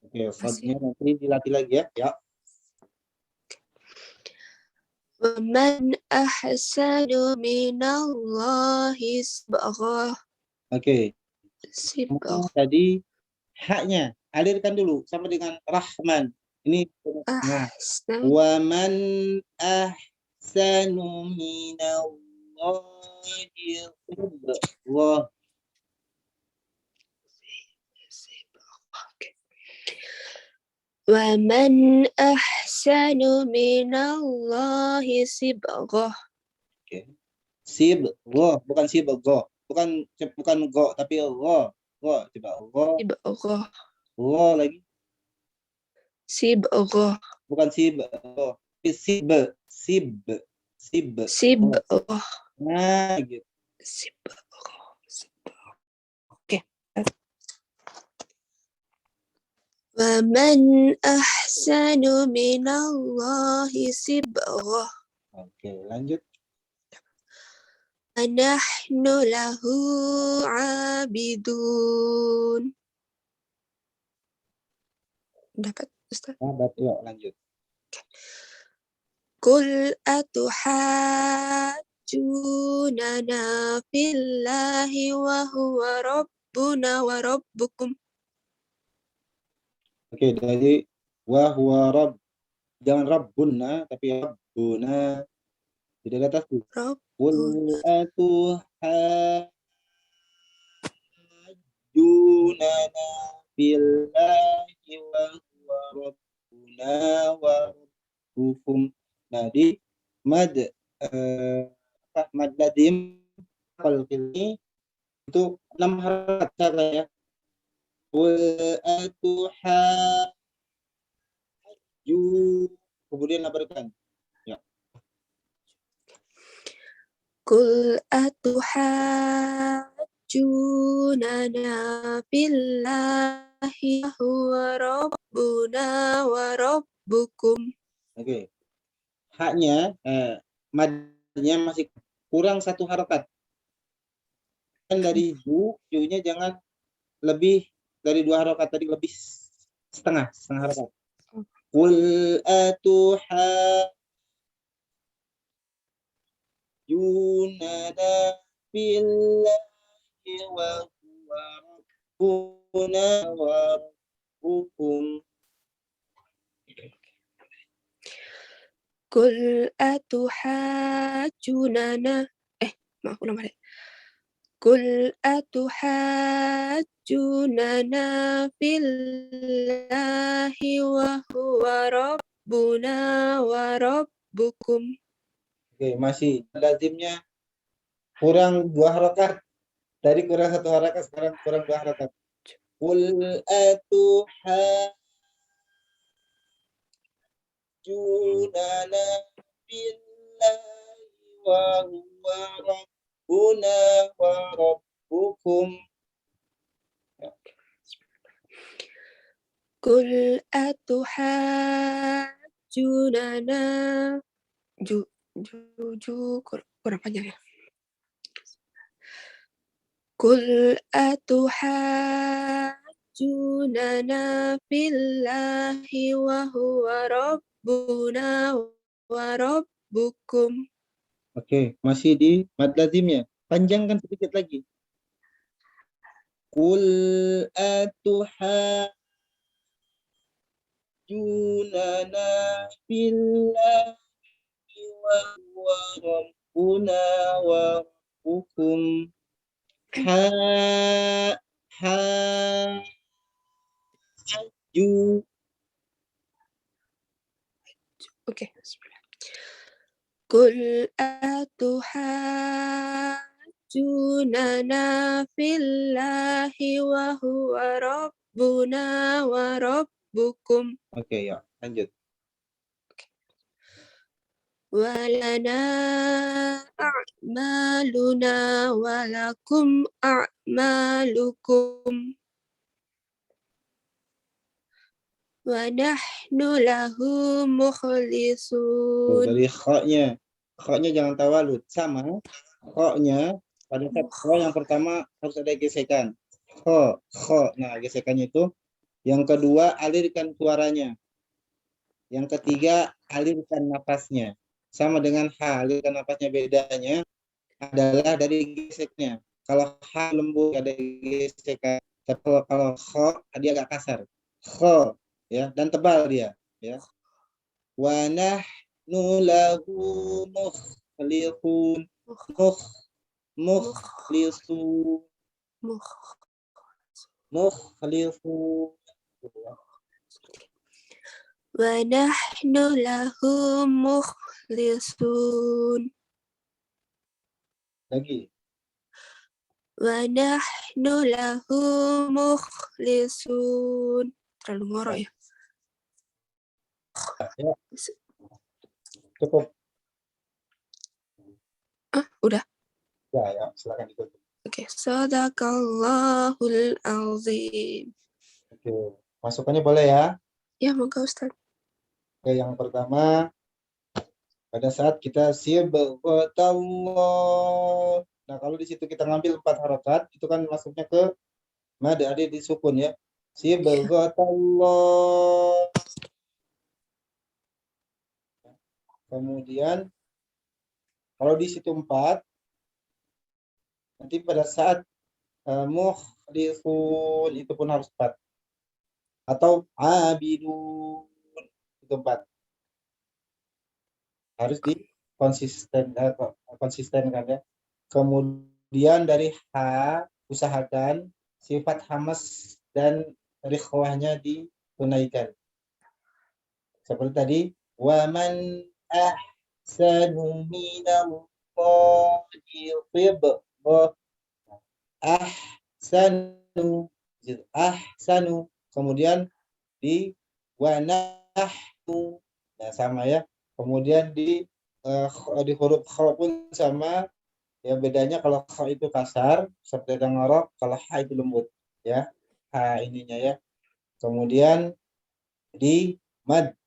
Oke, fadnya nanti dilatih lagi ya. Ya. Waman ahsanu minallahi sibghah. Oke. Sibghah. Tadi haknya alirkan dulu sama dengan Rahman. Ini nah. Waman ahsanu minallahi sibghah. Waman ahsanu minallahi sibghah. Oke. Sibghah, bukan sibghah. Bukan go tapi Allah. Go, coba Allah. Sibghah. Allah lagi. Sibghah. Bukan sibghah. Sibghah. Nah, gitu. Sibghah. Oke. Waman ahsanu minallahi sibghah. Oke, lanjut. Nahnu lahu abidun. Dapat Ustaz? Dapat, yuk lanjut. Qul atuhajjunana fillahi wa huwa rabbuna wa rabbukum. Oke, dari wa huwa rabb. Jangan rabbuna tapi rabbuna. Tidak di atas tuh. Qul atuhajjunana fillahi wa huwa rabbuna wa rabbukum. Nah, di mad mad lazim ini itu 6 harakat ya. Qul atuhajju, kemudian labarkan. Ya. Qul atuhajjunana billahi huwa rabbuna wa rabbukum. Oke. Haknya madnya masih kurang 1 harakat. Dan dari ju-nya jangan lebih dari 2 harakat, tadi lebih setengah harakat. Qul atuhajjunana billahi wa huwa rabbuna wa rabbukum. Qul atuhajjunana maaf ulang balik. Qul atuhajjunana billahi wa huwa rabbuna wa rabbukum. Oke, masih lazimnya kurang 2 harakat. Tadi kurang 1 harakat, sekarang kurang 2 harakat. Qul atuhajjunana billahi wa huwa rabbuna wa rabbukum. Qul atuhajjunana kurang panjang ya. Qul atuhajjunana billahi wa huwa rabbuna wa rabbukum. Oke, masih di mad lazimnya. Panjangkan sedikit lagi. Qul atuhajjunana billahi wa huwa rabbuna wa rabbukum. Hajju. Oke. Qul atuhajjunana fillahi wa huwa rabbuna wa rabbukum. Oke, ya, lanjut. Walana a'maluna walakum a'malukum wa nahnu lahu mukhlisun. Dari kha-nya jangan tawalud, sama kha-nya pada saat kha yang pertama harus ada gesekan. Kha. Nah, gesekannya itu yang kedua alirkan suaranya. Yang ketiga alirkan napasnya. Sama dengan ha, alirkan napasnya, bedanya adalah dari geseknya. Kalau ha lembut ada gesekan, tapi kalau kha dia agak kasar. Kha ya, dan tebal dia ya. Wa nahnu lahu mukhlisun. Mukhlisun. Wa nahnu lahu mukhlisun. Lagi. Wa nahnu lahu mukhlisun. Terlalu ngorok ya. Ya. Cukup. Udah. Ya, silakan ditutup. Oke, Shadaqallahul azim. Oke, masukannya boleh ya. Ya, moga Ustaz. Oke, yang pertama pada saat kita sibghatallah. Nah, kalau di situ kita ngambil 4 harakat, itu kan masuknya ke mad, ada di sukun ya. Sibghatallah. Kemudian kalau di situ 4, nanti pada saat mukhlisun itu pun harus 4. Atau abidun itu 4. Harus konsistenkan ya. Kemudian dari ha usahakan sifat hamas dan rikhwahnya ditunaikan. Seperti tadi, wa man ahsanu minallahi qaditib ahsanu gitu. Ahsanu, kemudian di wanahnu, nah sama ya, kemudian di huruf kha pun sama ya, bedanya kalau kha itu kasar seperti ada ngorok, kalau ha itu lembut ya, ha ininya ya. Kemudian di mad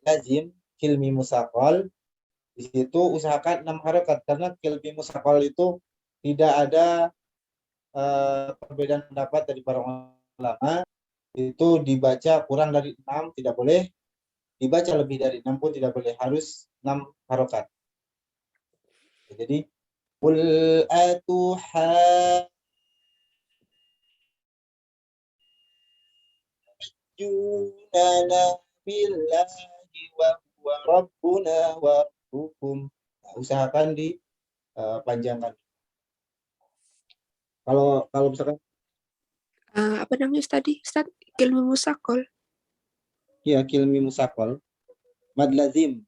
lazim kilmi musaqal, di situ usahakan 6 harokat karena kilmi musaqal itu tidak ada perbedaan pendapat dari para ulama, itu dibaca kurang dari 6 tidak boleh, dibaca lebih dari 6 pun tidak boleh, harus 6 harokat. Jadi qul atuhajjunana billahi wa huwa rabbuna wa rabbukum. Nah, usahakan dipanjangkan. Kalau misalkan Apa namanya tadi, Ustaz? Ilmu musakol. ya kilmi musaqal, mad lazim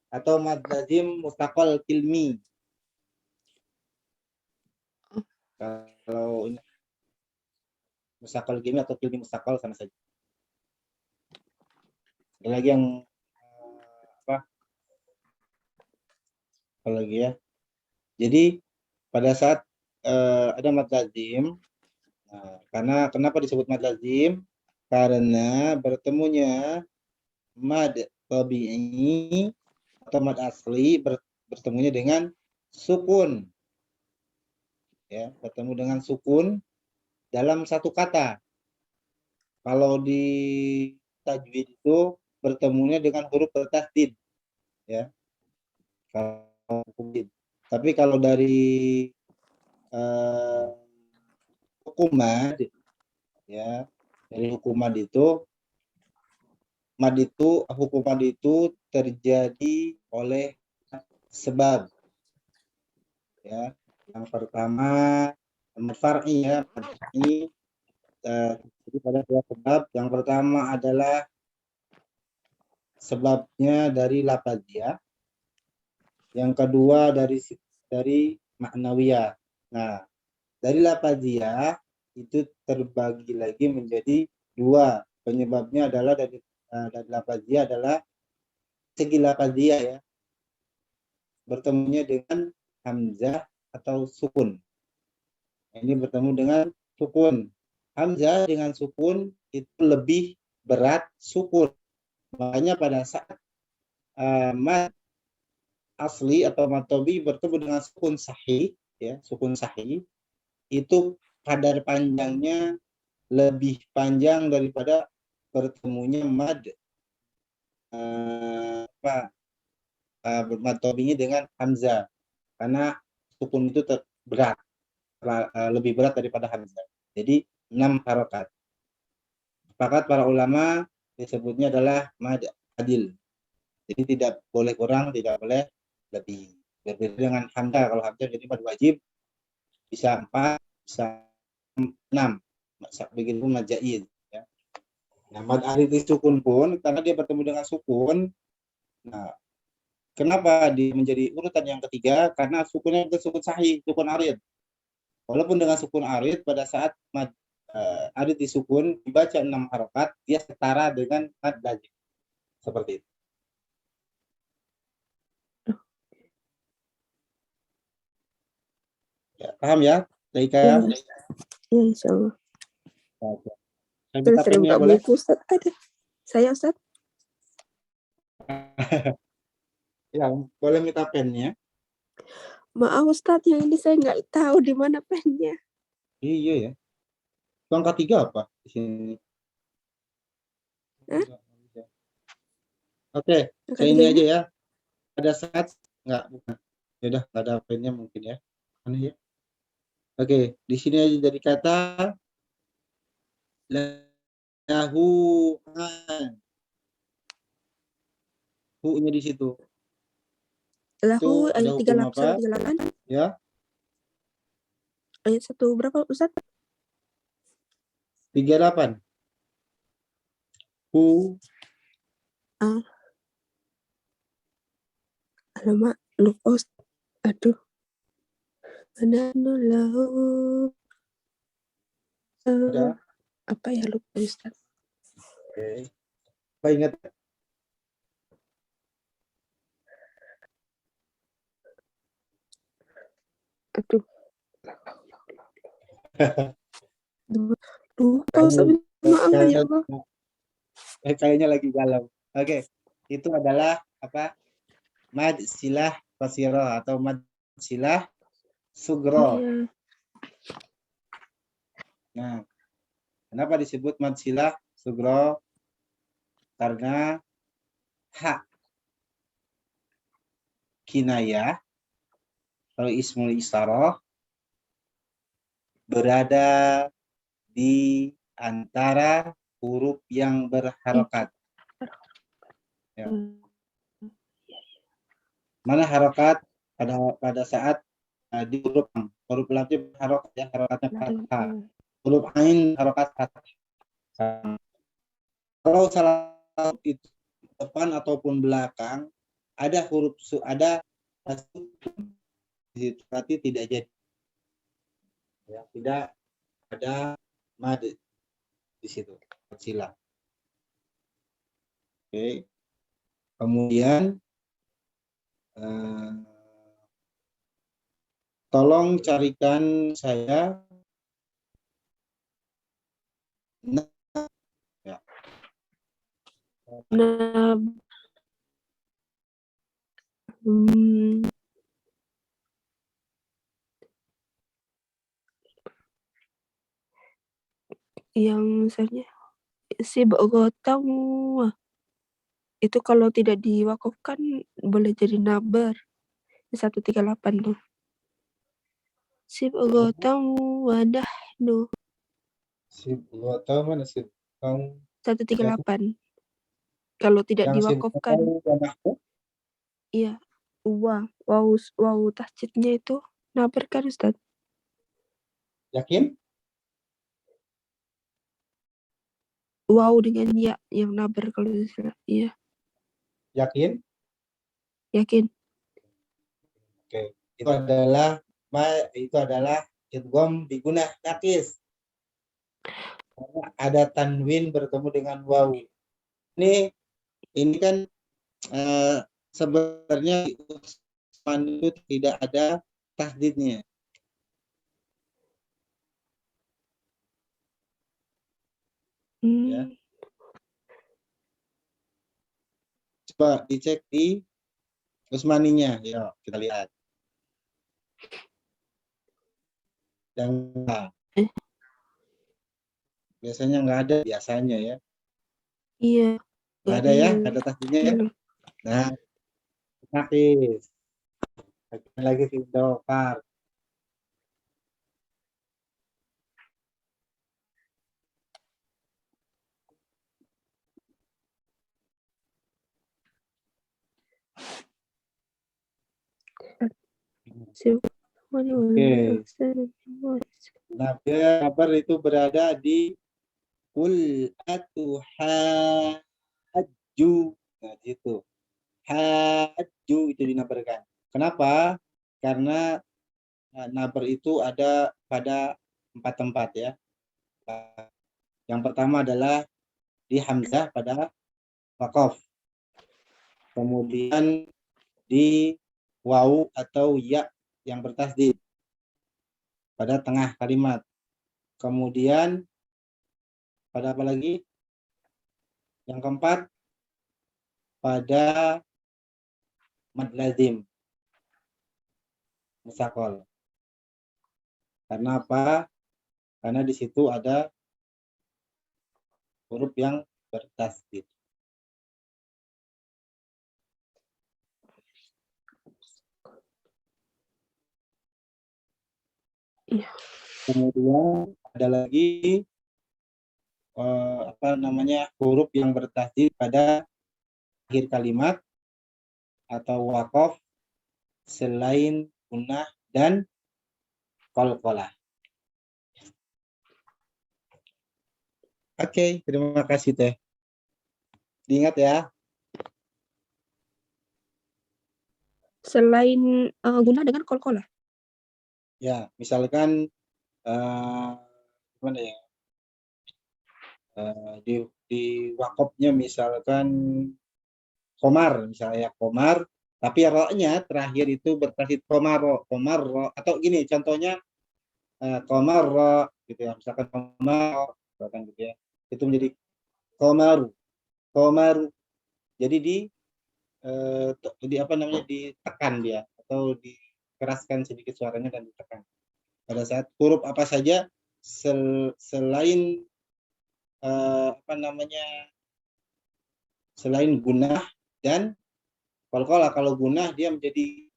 atau mad lazim mustaqal kilmi. Kalau ini mustaqal kilmi atau kilmi mustaqal sama saja. Ada lagi yang apa lagi ya? Jadi pada saat ada mad lazim, karena kenapa disebut mad lazim? Karena bertemunya mad tabi'i atau mad asli bertemunya dengan sukun. Ya, bertemu dengan sukun dalam satu kata. Kalau di tajwid itu bertemunya dengan huruf bertasdid, ya. Tapi kalau dari hukum mad, ya, dari hukum mad itu hukum mad itu terjadi oleh sebab, ya. Yang pertama far'i ya, far'i jadi pada dua sebab. Yang pertama adalah sebabnya dari lafadziyah, yang kedua dari maknawiyah. Nah, dari lafadziyah itu terbagi lagi menjadi dua. Penyebabnya adalah dari lafadziyah adalah segi lafadziyah ya, bertemunya dengan hamzah atau sukun. Ini bertemu dengan sukun. Hamzah dengan sukun itu lebih berat sukun. Makanya pada saat mad asli atau mad tabi bertemu dengan sukun sahih, ya, sukun sahih, itu kadar panjangnya lebih panjang daripada bertemunya mad mad tabi dengan hamzah, karena sukun itu berat, lebih berat daripada hamzah. Jadi 6 harokat. Sepakat para ulama disebutnya adalah mad adil. Jadi tidak boleh kurang, tidak boleh lebih. Berbeda dengan hamzah. Kalau hamzah jadi mad wajib bisa 4, bisa 6. Begitu mad jaiz, ya. Nah, mad arid sukun pun karena dia bertemu dengan sukun. Nah, kenapa dia menjadi urutan yang ketiga? Karena sukunnya bukan sukun sahih, sukun arid. Walaupun dengan sukun arid, pada saat mad arid disukun dibaca 6 harokat, dia setara dengan mad lazim. Seperti itu. Ya, paham ya? Laika? Ya, insya Allah. Saya Terus minta sering pennya buka boleh? buku, Ustaz. Ada. Saya, Ustaz. Ya, boleh minta pennya. Maaf, Ustaz. Yang ini saya nggak tahu di mana pennya. Iya ya. Angka 3 apa di sini? Hah? Oke, Angka saya ini tiganya? aja ya. Ada saat nggak? Bukan. Ya udah, nggak ada pennya mungkin ya. Mana ya? Oke, di sini aja jadi kata lahu an. Hu-nya di situ. Lahu Itu ada ayat hukum 38 apa? sampai 38. Ya, Ayat 1 berapa, Ustaz? 38. Hu Alamak. lupa aduh, mana lahu Udah. apa ya, lupa Ustaz. Oke. Apa ingat? Aduh, lupa Ustaz, maaf ya Allah. Kayaknya lagi galau. Oke, itu adalah apa? Mad silah qasiro atau mad silah sugro. Iya. Nah, kenapa disebut mad silah sugro? Karena hak kinayah atau ismul isaroh berada di antara huruf yang berharokat. Ya. Mana harokat pada saat di huruf lam itu harokat ya, harokatnya fathah. Huruf ain harokat fathah. Kalau salah itu depan ataupun belakang ada huruf ada berarti tidak jadi. Ya, tidak ada mad di situ. Sila. Oke. Kemudian tolong carikan saya ya. Nah, yang misalnya si gotong itu kalau tidak diwakafkan boleh jadi nabar 138 tuh. Si gotong wadah no Sib gotong mana sib gotong 138. Kalau tidak yang sib diwakafkan, gotong iya, wow tasjidnya itu nabar kan Ustaz? yakin? Wow dengan ya yang nabar kalau istilah. Iya, Yakin? yakin. Oke. Itu adalah idgham bigunah nakis. Karena ada tanwin bertemu dengan waw. Ini kan sebenarnya itu tidak ada tahdidnya. Ya. Coba dicek di Usmaninya, ya kita lihat. Yang biasanya nggak ada biasanya ya. Iya. Nggak ada ya, nggak ada tahdidnya ya. Nah, nakis. Lagi Indofar. Oke. Nabar itu berada di kul atuhajju. Nah, gitu. Hajju itu dinabarkan. Kenapa? Karena nabar itu ada pada 4 tempat ya. Yang pertama adalah di hamzah pada waqaf. Kemudian di wawu atau ya yang bertasdid pada tengah kalimat. Kemudian pada apa lagi? Yang keempat pada mad lazim musaqal. Karena apa? Karena di situ ada huruf yang bertasdid. Iya. Kemudian ada lagi huruf yang bertasdid pada akhir kalimat atau waqaf selain gunnah dan qalqalah. Oke, terima kasih Teh. Diingat ya. selain guna dengan kol-kolah. Ya, misalkan gimana ya? Di wakopnya misalkan komar, misalnya komar, tapi ro-nya terakhir itu bertasid komaro, atau gini contohnya komaro gitu ya, misalkan komaro, misalkan gitu ya, itu menjadi komaru, jadi di apa namanya, ditekan dia atau dikeraskan sedikit suaranya dan ditekan pada saat huruf apa saja selain apa namanya, selain gunah dan qalqalah. Kalau gunah dia menjadi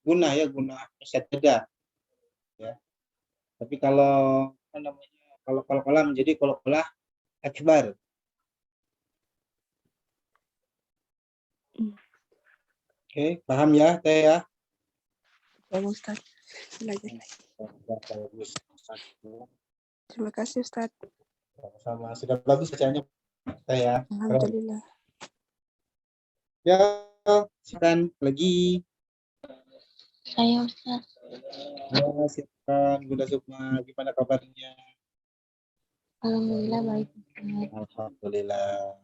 gunah ya, gunah musyaddadah ya. Tapi kalau apa namanya, kalau qalqalah menjadi qalqalah akbar. Oke, paham ya Teh ya? Baik, Ustaz. Belajar. Bagus. Terima kasih, Ustaz. Sama sudah bagus bacaannya Teh ya. Alhamdulillah. Ya, silakan lagi. Saya Ustaz. Ya, silakan Bunda Sukma, gimana kabarnya? Alhamdulillah baik Ustaz. Alhamdulillah.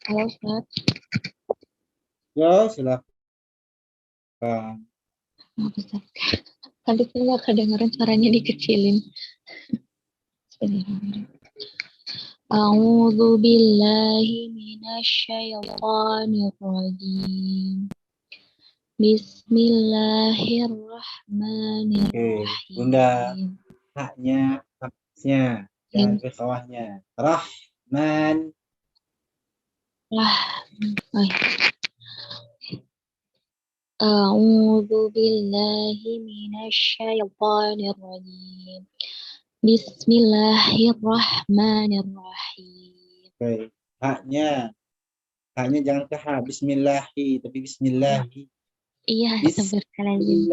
Halo Ustaz. Ya, silakan. Maaf Ustaz. Tadi saya nggak kedengeran suaranya dikecilin. A'udzu billahi minasyaitonir rajim. Bismillahirrahmanirrahim. Oke, Bunda, haknya, hapsnya, jangan ke bawahnya. Rahman. A'udzu billahi minasyaitonir rajim. Bismillahirrahmanirrahim. Oke, haknya jangan ke ha, bismillahi, tapi bismillahi. Iya, astagfirullahaladzim.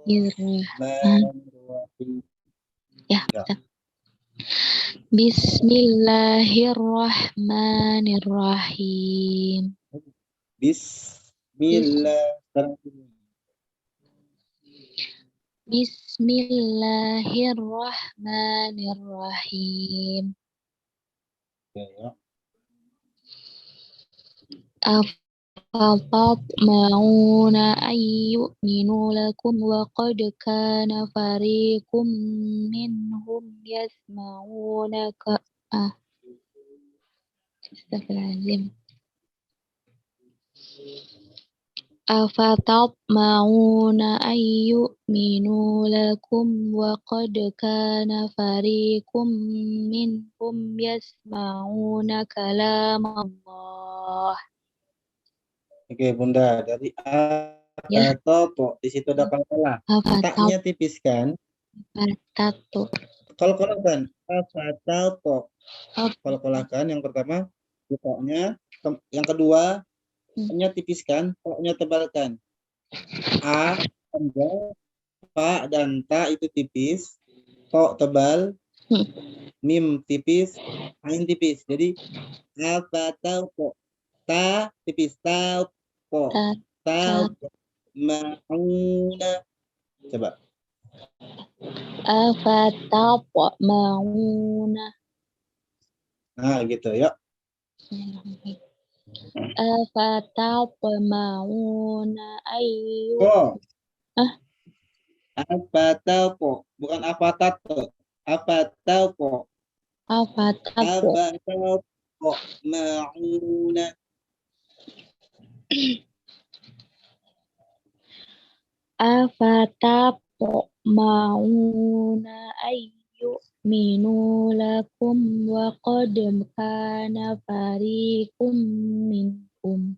Bismillahirrahmanirrahim. Ya, Ustaz. Bismillahirrahmanirrahim. Bismillah. Bismillahirrahmanirrahim. Oke, ya. Afatatma'una ayyu'minu lakum wa qad kana fariqum minhum yasma'una Astagfirullahaladzim. Afatatma'una ayyu'minu lakum wa qad kana fariqum minhum yasma'una kalam Allah. Oke, Bunda, dari Ya. atau di situ ada qalqalah. Taknya tipis kan? Qalqalah kan? Qalqalah kan yang pertama, taknya, yang kedua, nya tipis kan? Nya tebalkan. A tebal, fa dan ta itu tipis, to tebal, mim tipis, ain tipis. Jadi apa tahu ta tipis tahu mauna. Coba. Afatatma'una. Nah, gitu ya. Afatatma'una Apa tahu bukan apa tahu. Apa tahu mauna. Afatatma'una ayyu'minu lakum wa qad kana fariqum minkum.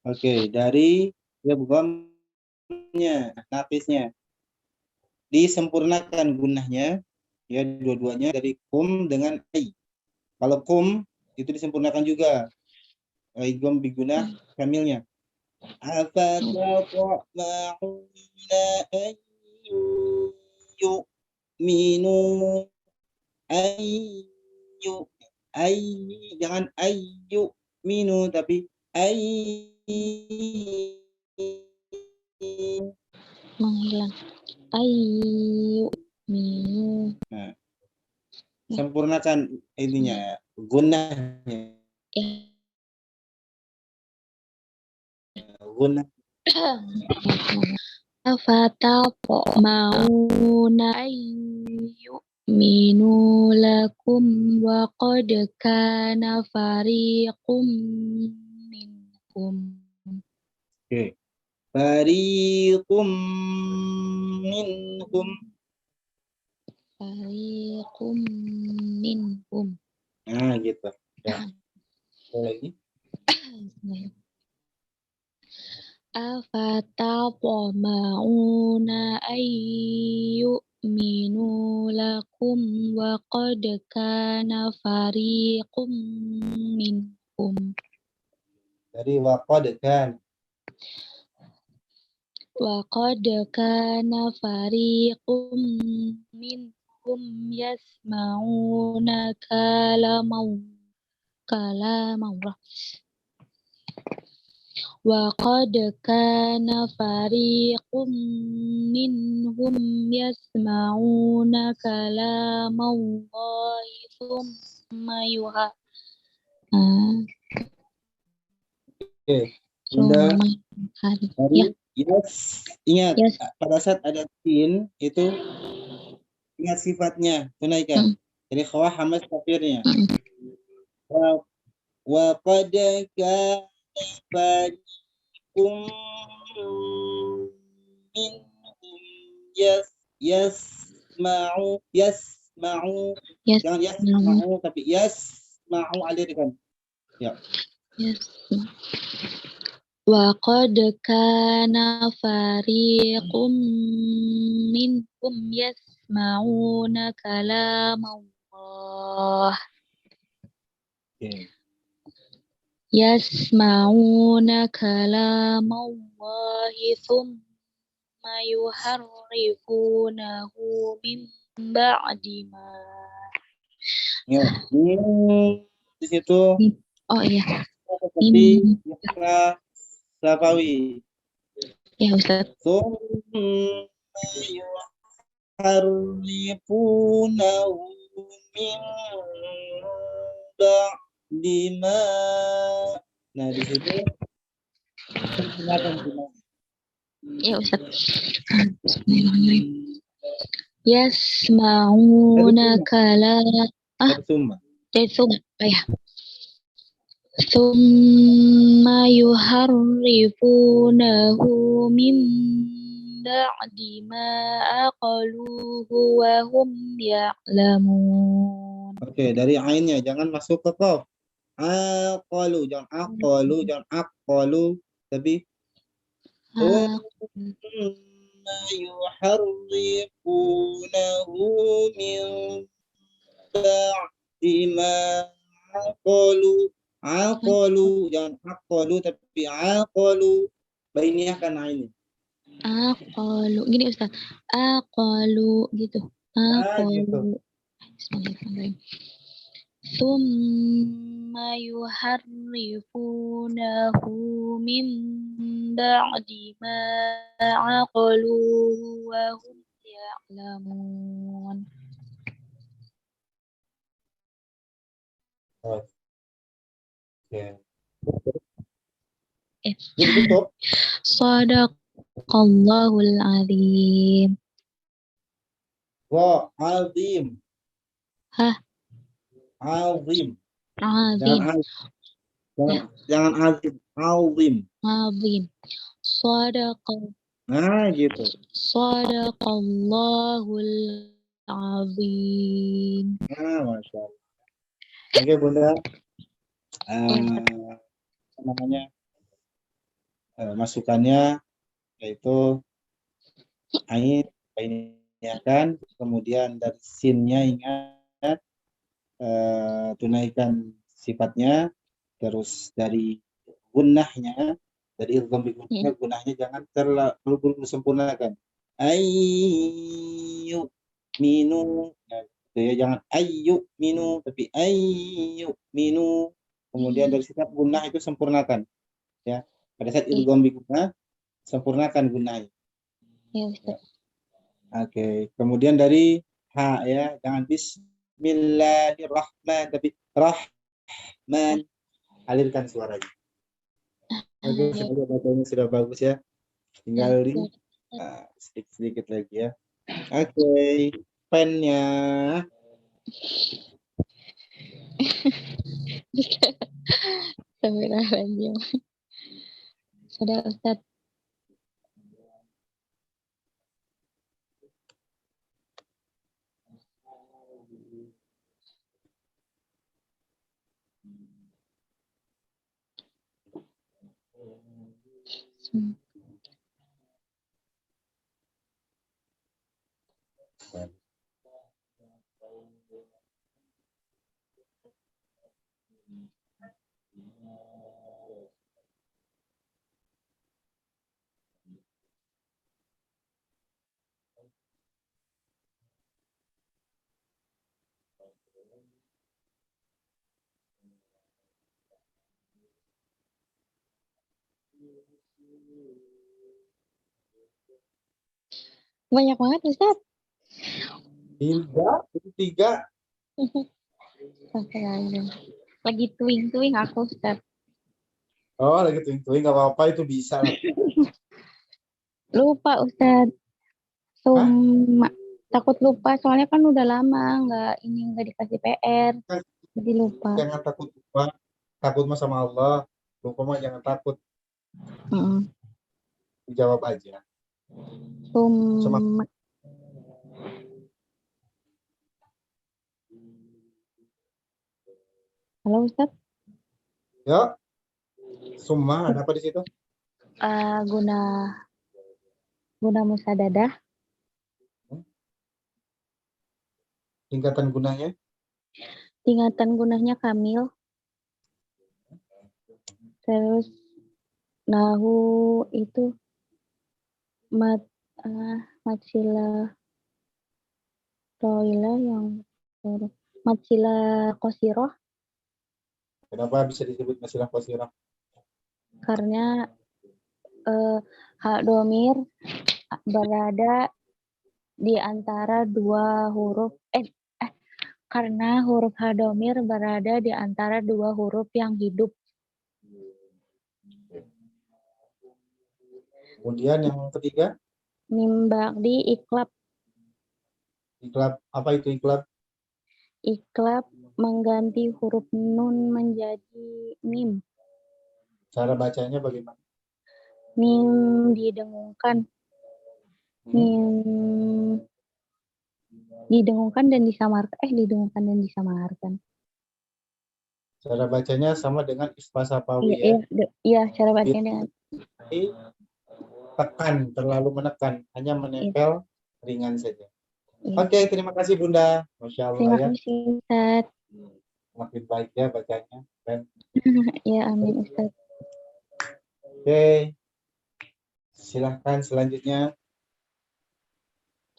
Oke, dari ya bukannya napisnya disempurnakan gunahnya Ya, dua-duanya dari kum dengan ai. Kalau kum itu disempurnakan juga. Idgham biguna kamilnya. Afatatma'una ayyu'minu ayyu jangan ayyu'minu tapi Menghilang. Ayu minu. Nah, sempurnakan ininya, gunnahnya. Ya. Gunnah. Afatatma'una ayyu'minu lakum wa qad kana fariqum minkum. Oke. Fariqum minhum. Fariqum minhum. Nah, gitu. Ya. Lagi. Afatatma'una ayyu'minu lakum wa qad kana fariqum minkum. Dari waqad kan. Wa qad kana fariqum minkum yasma'una kalamullah. Wa qad kana fariqum minhum yasma'una kalamallahi thumma Oke. Bunda, ya. yes. Ingat, Yes. pada saat ada sin itu ingat sifatnya, tunaikan. Jadi khawah hamas kafirnya. Wa qad kana fariqum minhum yasma'u Yes. jangan yasma'u tapi yasma'u alirkan. Ya. Yes. Wa qad kana fariqum minhum yasma'una kalamullah. Oke. Yasma'una kalamallahi thumma yuharrifunahu min ba'di ma. Ya, ini di situ Oh iya. seperti Yahya Safawi. Ya Ustaz. Thumma yuharrifunahu min ba'di ma. Nah, di situ Ya Ustaz. Bismillahirrahmanirrahim. Yasma'una Thumma. ya. Thumma yuharrifunahu min ba'di ma aqaluhu wa hum ya'lamun. Oke, dari ainnya jangan masuk ke qaf. Aqalu, jangan aqalu, tapi thumma yuharrifunahu min ba'di ma aqalu, jangan aqalu tapi aqalu. Bainiahkan ain. Aqalu. Gini Ustaz. Aqalu gitu. Aqalu. Bismillahirrahmanirrahim. Thumma yuharrifunahu min ba'di ma aqaluhu wa hum ya'lamun. Oke. Eh. Tutup. Shadaqallahul azim. Wa azim. Hah? Azim. Azim. Jangan azim. Azim. Azim. Nah, gitu. Shadaqallahul azim. Nah, Masya Allah. Oke, Bunda. Namanya masukannya yaitu ain ya kan? Kemudian dari sinnya ingat, tunaikan sifatnya, terus dari gunnahnya, dari idgham bi gunnah, gunnahnya jangan terlalu sempurnakan. Ayyu minu, nah, gitu ya, jangan ayyu minu, tapi ayyu minu. Kemudian dari setiap gunnah itu sempurnakan, ya. Pada saat idgham bi gunnah, sempurnakan gunnahnya. Ya Ustaz. Oke, kemudian dari ha, ya, jangan bismillahirrahman, tapi rahman, alirkan suaranya. Oke, semoga bacanya sudah bagus ya. Tinggal di sedikit-sedikit lagi ya. Oke, pennya. Astagfirullahaladzim. Sudah Ustaz. Banyak banget Ustaz. Tiga. Astagfirullahaladzim. Lagi tuing-tuing aku Ustaz. Oh, lagi tuing-tuing, nggak apa-apa, itu bisa lah. Lupa Ustaz. Takut lupa soalnya kan udah lama nggak dikasih PR. Jadi lupa. Jangan takut lupa. Takut mah sama Allah. Lupa mah jangan takut. Dijawab aja. Halo Ustaz. Ya. Summa, ada apa di situ? Guna musadadah. Tingkatan gunanya? Tingkatan gunanya kamil. Terus nahu itu matsila toila yang matsila qasiroh. Kenapa bisa disebut masilah qasirah? Karena hak domir berada di antara dua huruf karena huruf hadomir berada di antara dua huruf yang hidup. Kemudian yang ketiga? Mim ba'di iklab. Iklab, apa itu iklab? Iklab mengganti huruf nun menjadi mim. Cara bacanya bagaimana? Mim didengungkan. Mim didengungkan dan disamarkan. Cara bacanya sama dengan ispa sapawi ya? Iya, cara bacanya dengan tekan, terlalu menekan, hanya menempel ringan saja. Iya. Oke, terima kasih Bunda. Masya Allah Terima ya. kasih Ustaz. Makin baik ya bacanya. Ya, amin Ustaz. Oke, silahkan selanjutnya.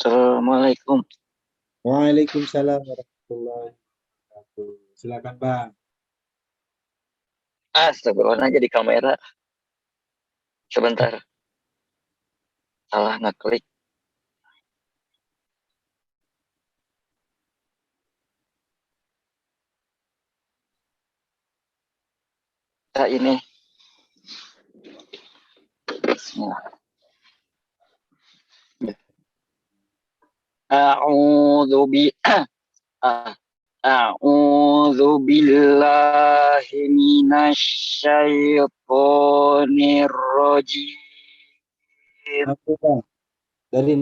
Assalamualaikum. Waalaikumsalam warahmatullahi wabarakatuh. Silakan Bang. Astagfirullah, jadi kamera. Sebentar. Salah ngeklik. Ini. Bismillah. A'udzu billahi minasyaitonir rajim. Aku Bang. Dari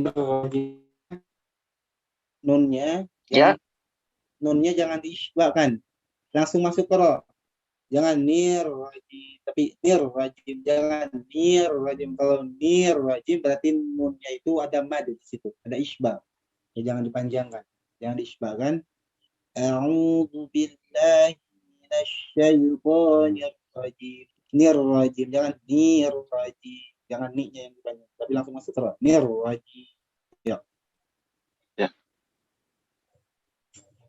nunnya, ya. Nunnya jangan diisbakan. Langsung masuk ke ro. Jangan nir rajim, tapi nir rajim, jangan nir rajim. Kalau nir rajim berarti nunnya itu ada mad di situ, ada isbah. Ya, jangan dipanjangkan, jangan diisbahkan. A'udzu billahi minasyaitonir rajim. Nirrajim, jangan nirrajim. Jangan ni-nya yang dipanjang, tapi langsung masuk terus. Nirrajim. Ya.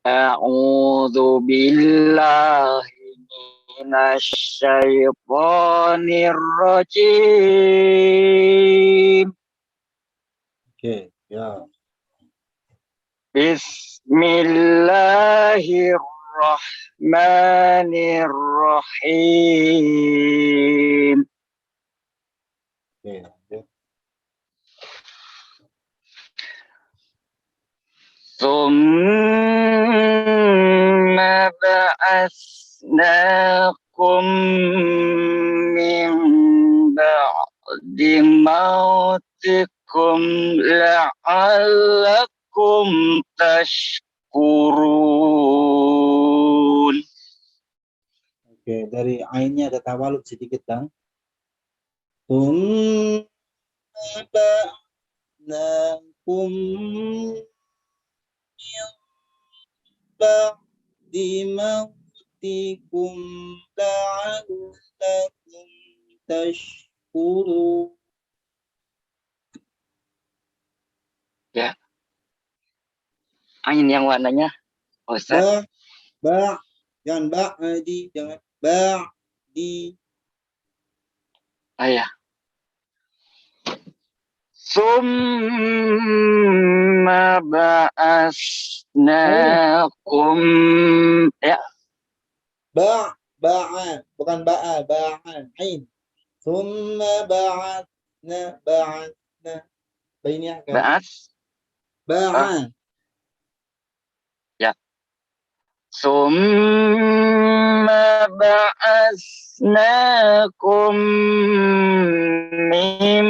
A'udzu billahi minasyaitonir rajim. Oke, ya. Bismillahirrahmanirrahim. Oke, lanjut. Tsumma ba'asnakum min ba'di mautikum la'allakum tashkurun. Oke, dari ainnya ada tawalud sedikit, Bang. Ba'nakum ba'di mautikum la'allakum tashkurun. Ya. Ain yang warnanya, Ustaz. Jangan ba'di, jangan ba'di. Ayah. Summa ba'asnakum. Ya. Ba'a, bukan ba'a, ba'an, ain. Summa ba'atna, bainnya kan? Ba'as. Ba'a. Ya. Summa ba'asnakum min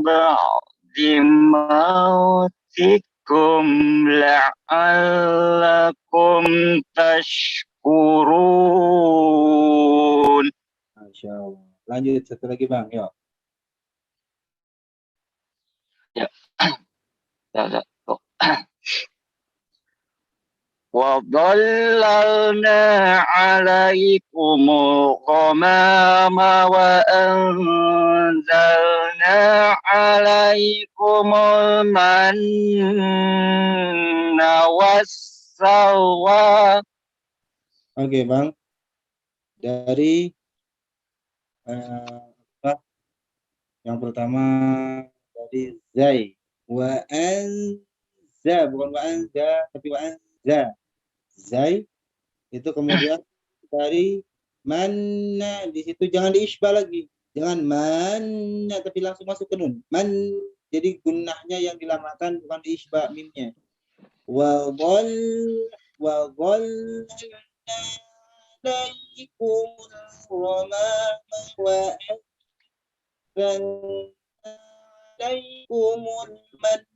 ba'di mautikum la'allakum tashkurun. Masya Allah. Lanjut satu lagi, Bang. Yuk. Ya. Ya. وَظَلَّلْنَا عَلَيْكُمُ الْغَمَامَ وَأَنزَلْنَا عَلَيْكُمُ الْمَنَّ وَالسَّلْوَىٰ. Oke, Bang. Dari yang pertama dari Zai. Wa anza, bukan wa anza, tapi wa anza. Zai itu kemudian dari mana, di situ jangan diisbah lagi, jangan mana tapi langsung masuk ke nun. Man, jadi gunnahnya yang dilamakan, bukan diisbah mimnya. Wa dhal alaikum ramama wa anzalna alaikumul manna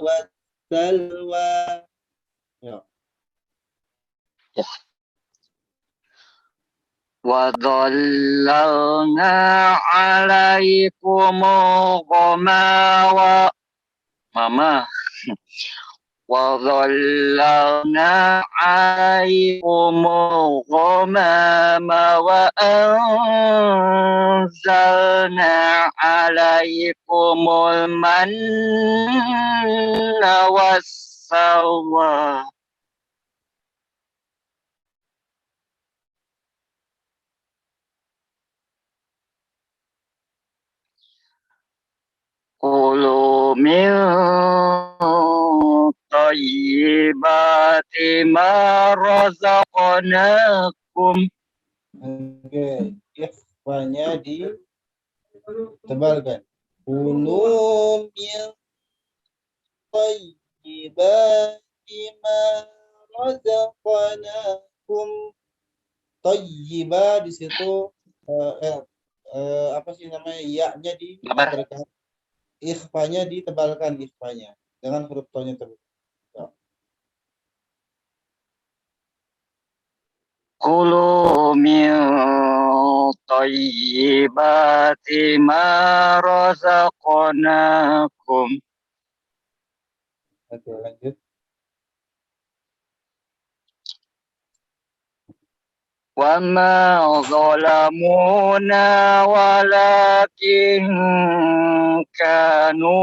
wassalwa. Ya. وَظَلَّلْنَا عَلَيْكُمُ الْغَمَامَ وَظَلَّلْنَا عَلَيْكُمُ الْغَمَامَ وَأَنزَلْنَا عَلَيْكُمُ الْمَنَّ وَالسَّلْوَىٰ. Kulu min thayyibati ma razaqnakum. Oke, ikhwanya ditebalkan. Kulu min thayyibati ma razaqnakum. Thayyiba di situ apa sih namanya, ya-nya ditebalkan, ikhfanya ditebalkan, ikhfanya dengan huruf to-nya terus. Kulu min thayyibati ma razaqnakum. Oke, lanjut. وما ظلمونا ولكن كانوا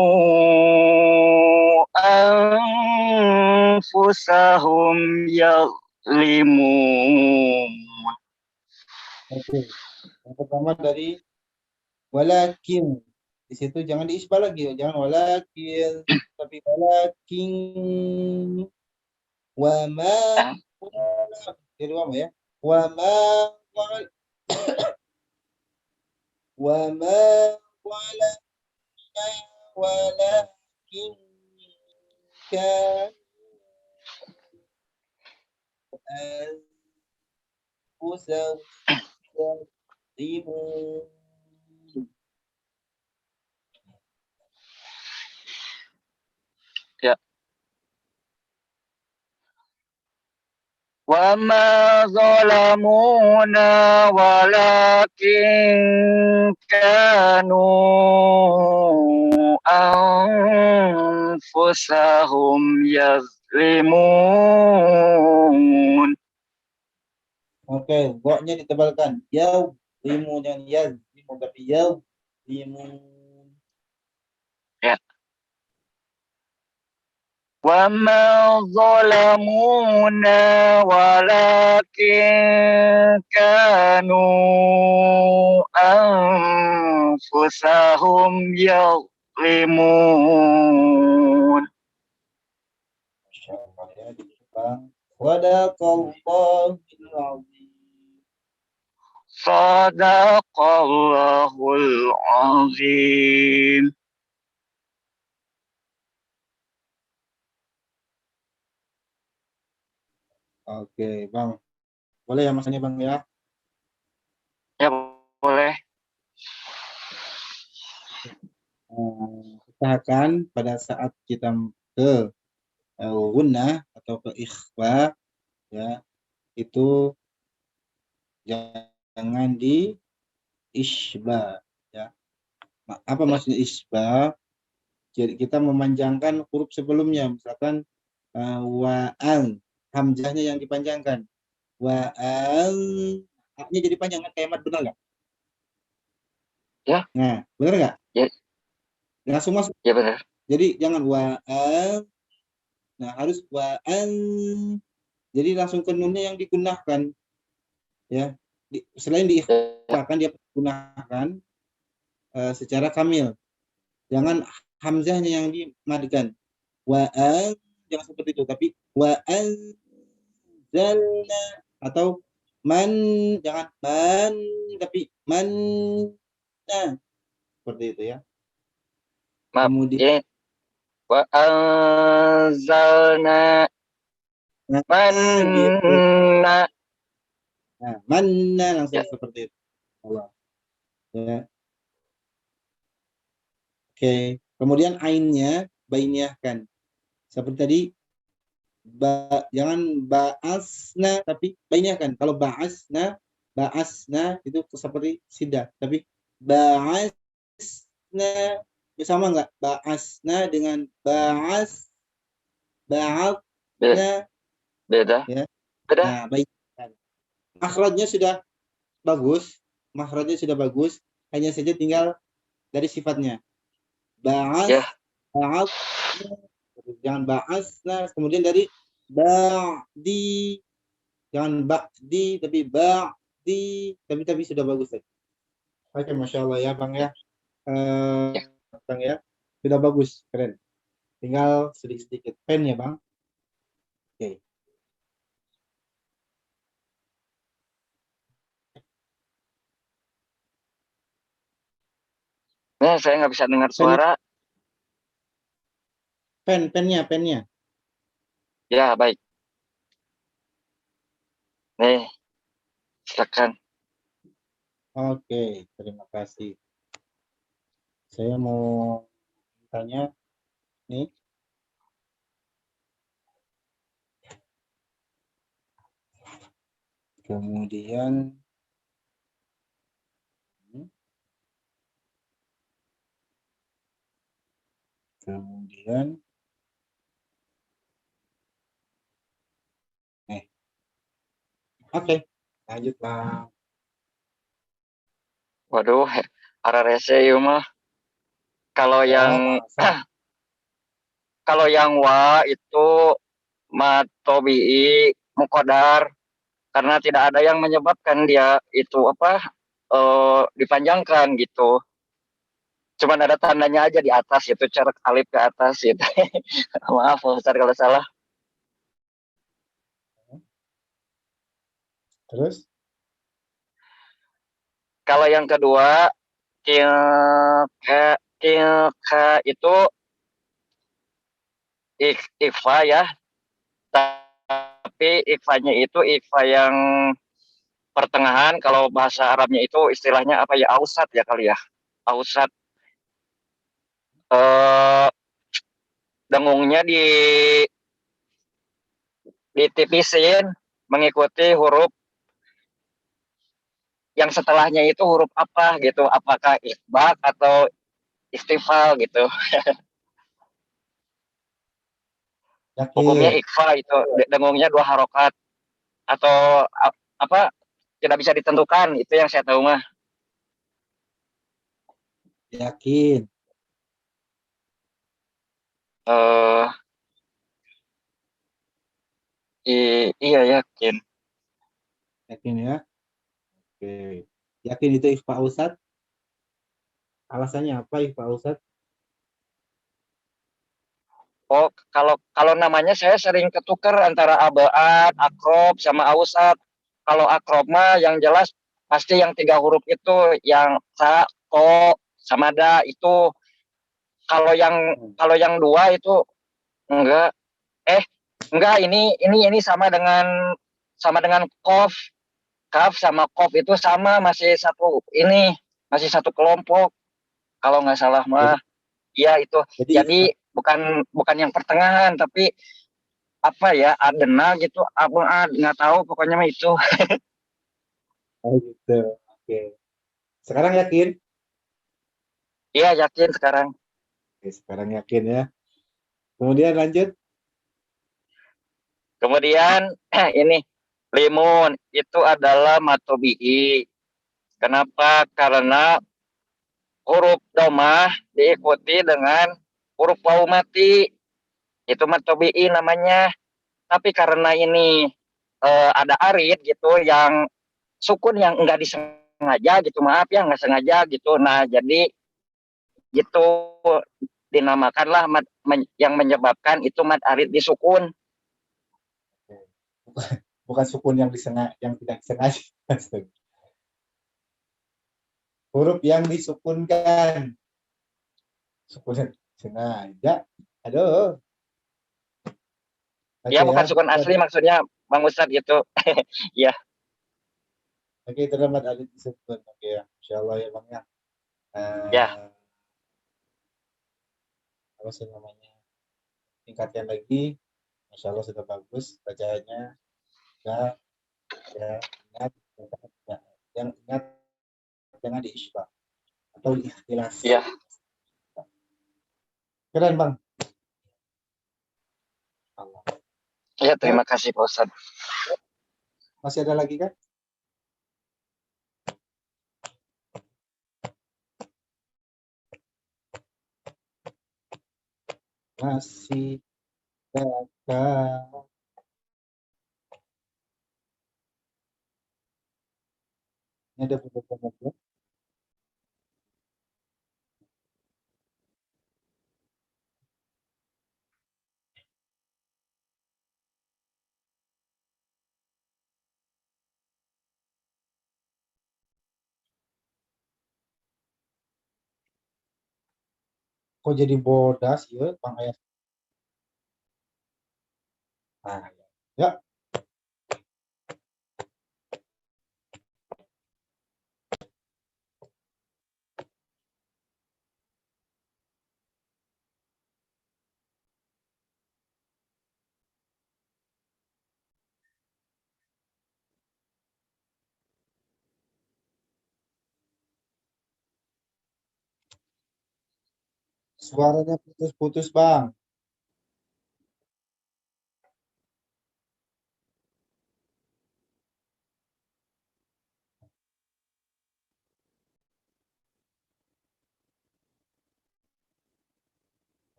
أنفسهم يظلمون. Oke. Yang pertama dari walakin. Di situ jangan diisbah lagi, jangan walakin, tapi walakin wa ma jadi wa ya. Wa ma wa ma wala walakin kan anfusahum yadlimun. Ya. وما ظلمونا ولكن كانوا أنفسهم يظلمون. Oke, goknya ditebalkan. Yau limu dan yaz limu tapi yau limu. Ya. وما ظلمونا ولكن كانوا أنفسهم يظلمون. Masya Allah ya, di Jepang. Sadaqallahul azim. صدق الله العظيم. Oke, Bang. Boleh ya masanya Bang ya? Ya boleh. Usahakan pada saat kita ke gunnah atau ke ikhfa ya, itu jangan di isbah ya. Apa maksudnya isbah? Jadi kita memanjangkan huruf sebelumnya, misalkan wa'al, hamzahnya yang dipanjangkan. Wa'al, A-nya jadi panjang kan, kayak mat, benar nggak? Ya. Nah, benar nggak? Ya. Langsung masuk. Ya benar. Jadi jangan wa'al, nah harus wa'al. Jadi langsung ke nunnya yang digunakan. Ya, selain diikhfakan dia gunakan secara kamil. Jangan hamzahnya yang dimadkan. Wa'al, jangan seperti itu, tapi wa'al zalna atau man, jangan man tapi man, nah seperti itu ya. Maaf. Kemudian Wa anzalna manna. Nah, manna langsung Ya. seperti itu. Allah. Ya. Oke. Kemudian ainnya bainiahkan. Seperti tadi jangan ba'asna tapi bainiahkan. Kalau ba'asna itu seperti sidah, tapi ba'asna sama nggak? Ba'asna dengan ba'asna Beda. ya. Beda. Nah, baik. Makhrajnya sudah bagus, hanya saja tinggal dari sifatnya. Ya. Ba'as, jangan ba'asna, kemudian dari ba'di, jangan ba'di tapi ba'di, tapi sudah bagus. Oke, Masya Allah ya Bang ya. Bang ya, sudah bagus, keren. Tinggal sedikit-sedikit pen ya Bang. Oke. Nah, saya nggak bisa dengar suara. Pennya. Ya, baik. Nih, silakan. Oke, terima kasih. Saya mau tanya nih. Kemudian Oke, lanjut Bang. Waduh, arah rese ieu mah. Kalau Ya, yang masa. kalau yang wa itu matobi'i mukodar karena tidak ada yang menyebabkan dia itu apa dipanjangkan gitu. Cuman ada tandanya aja di atas itu coret alif ke atas gitu. Maaf Ustaz kalau salah. Terus? Kalau yang kedua tilka itu ikfa ya, tapi ikfanya itu ikfa yang pertengahan. Kalau bahasa Arabnya itu istilahnya apa ya, ausat ya kali ya, ausat. eh Dengungnya ditipisin mengikuti huruf yang setelahnya itu huruf apa gitu, apakah isbak atau istifal gitu. Hukumnya Yakin? ikfa itu dengungnya 2 harokat atau apa, tidak bisa ditentukan, itu yang saya tahu mah. Yakin? eh iya yakin. Yakin ya? Oke. Yakin itu ikhfa ausat? Alasannya apa ikhfa ausat? Oh, kalau kalau namanya saya sering ketukar antara abaat, akrob, sama ausat. Kalau akrob mah yang jelas pasti yang 3 huruf itu, yang sa, ko, sama da itu. Kalau yang kalau yang 2 itu enggak. Eh, enggak, ini sama dengan kof. Kaf sama kof itu sama, masih satu kelompok. Kalau nggak salah Jadi, mah. Iya itu. jadi ikhfa. Jadi bukan bukan yang pertengahan, tapi apa ya, adena gitu, apa nggak tahu pokoknya mah itu. Oh gitu. Oke. Sekarang yakin? Iya yakin sekarang. Oke, sekarang yakin ya. Kemudian lanjut. Kemudian ini limun itu adalah matobi'i. Kenapa? Karena huruf domah diikuti dengan huruf wawu mati, itu matobi'i namanya. Tapi karena ini ada arid gitu, yang sukun yang enggak disengaja gitu, maaf ya, nggak sengaja gitu. Nah jadi gitu dinamakanlah yang menyebabkan itu mad arid disukun. Bukan sukun yang disengaja, yang tidak disengaja. Huruf yang disukunkan. Sukun yang sengaja. Aduh. Ya Oke bukan ya. sukun asli maksudnya Bang Ustadz gitu. Ya. Oke, itu dapat alit disebut. Oke ya. Insya Allah ya Bang ya. Ya. Eh, apa sih namanya? Tingkatkan lagi. Insya Allah sudah bagus bacaannya. Ya, ya, ingat, ya. Yang ingat jangan diisbah atau diikhtilas. Ya. Keren Bang. Allah. Ya, terima kasih Pak Ustadz. Masih ada lagi kan? Masih ada. Ini ada beberapa lagi. Kok jadi bodas ya Bang Ayas? Nah, ya. Suaranya putus-putus Bang.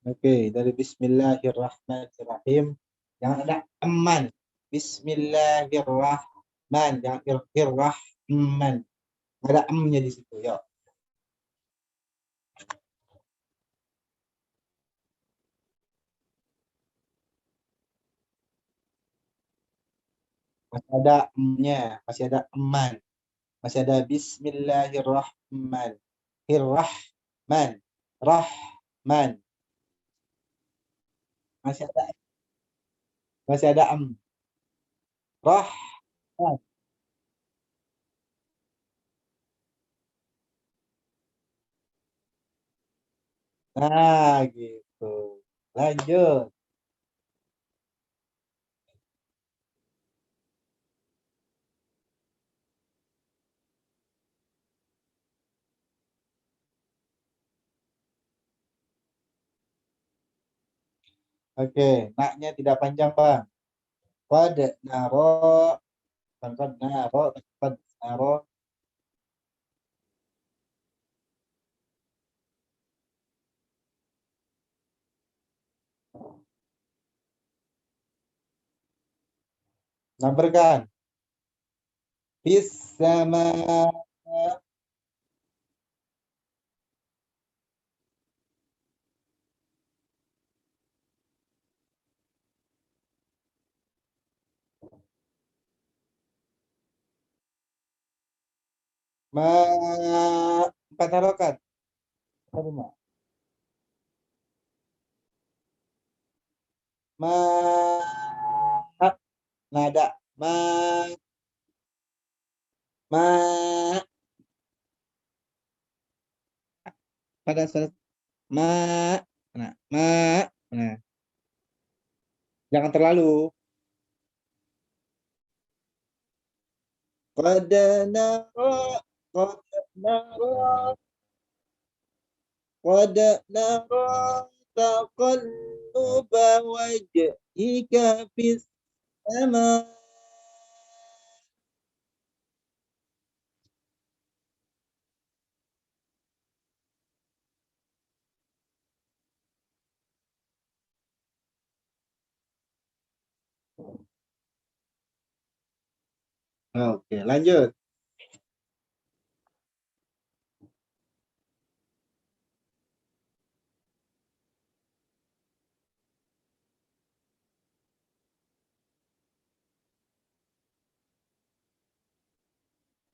Oke, dari Bismillahirrahmanirrahim. Jangan ada aman. Bismillahirrahman. Jangan irrahman. Ada amnya di situ. Ya. Masih ada amnya. Masih ada aman. Masih ada Bismillahirrahman. Hirrahman. Rahman. Masih ada. Masih ada am. Rahman. Nah, gitu. Lanjut. Oke, naknya tidak panjang, Bang. Qad naro, qad naro, qad naro. Nambarkan. Bis sama ma 4 harokat. Terima. Ma nada ma pada saat ma nah jangan terlalu qad nara qad nara qad nara taqalluba wajhika fis sama. Oke, lanjut.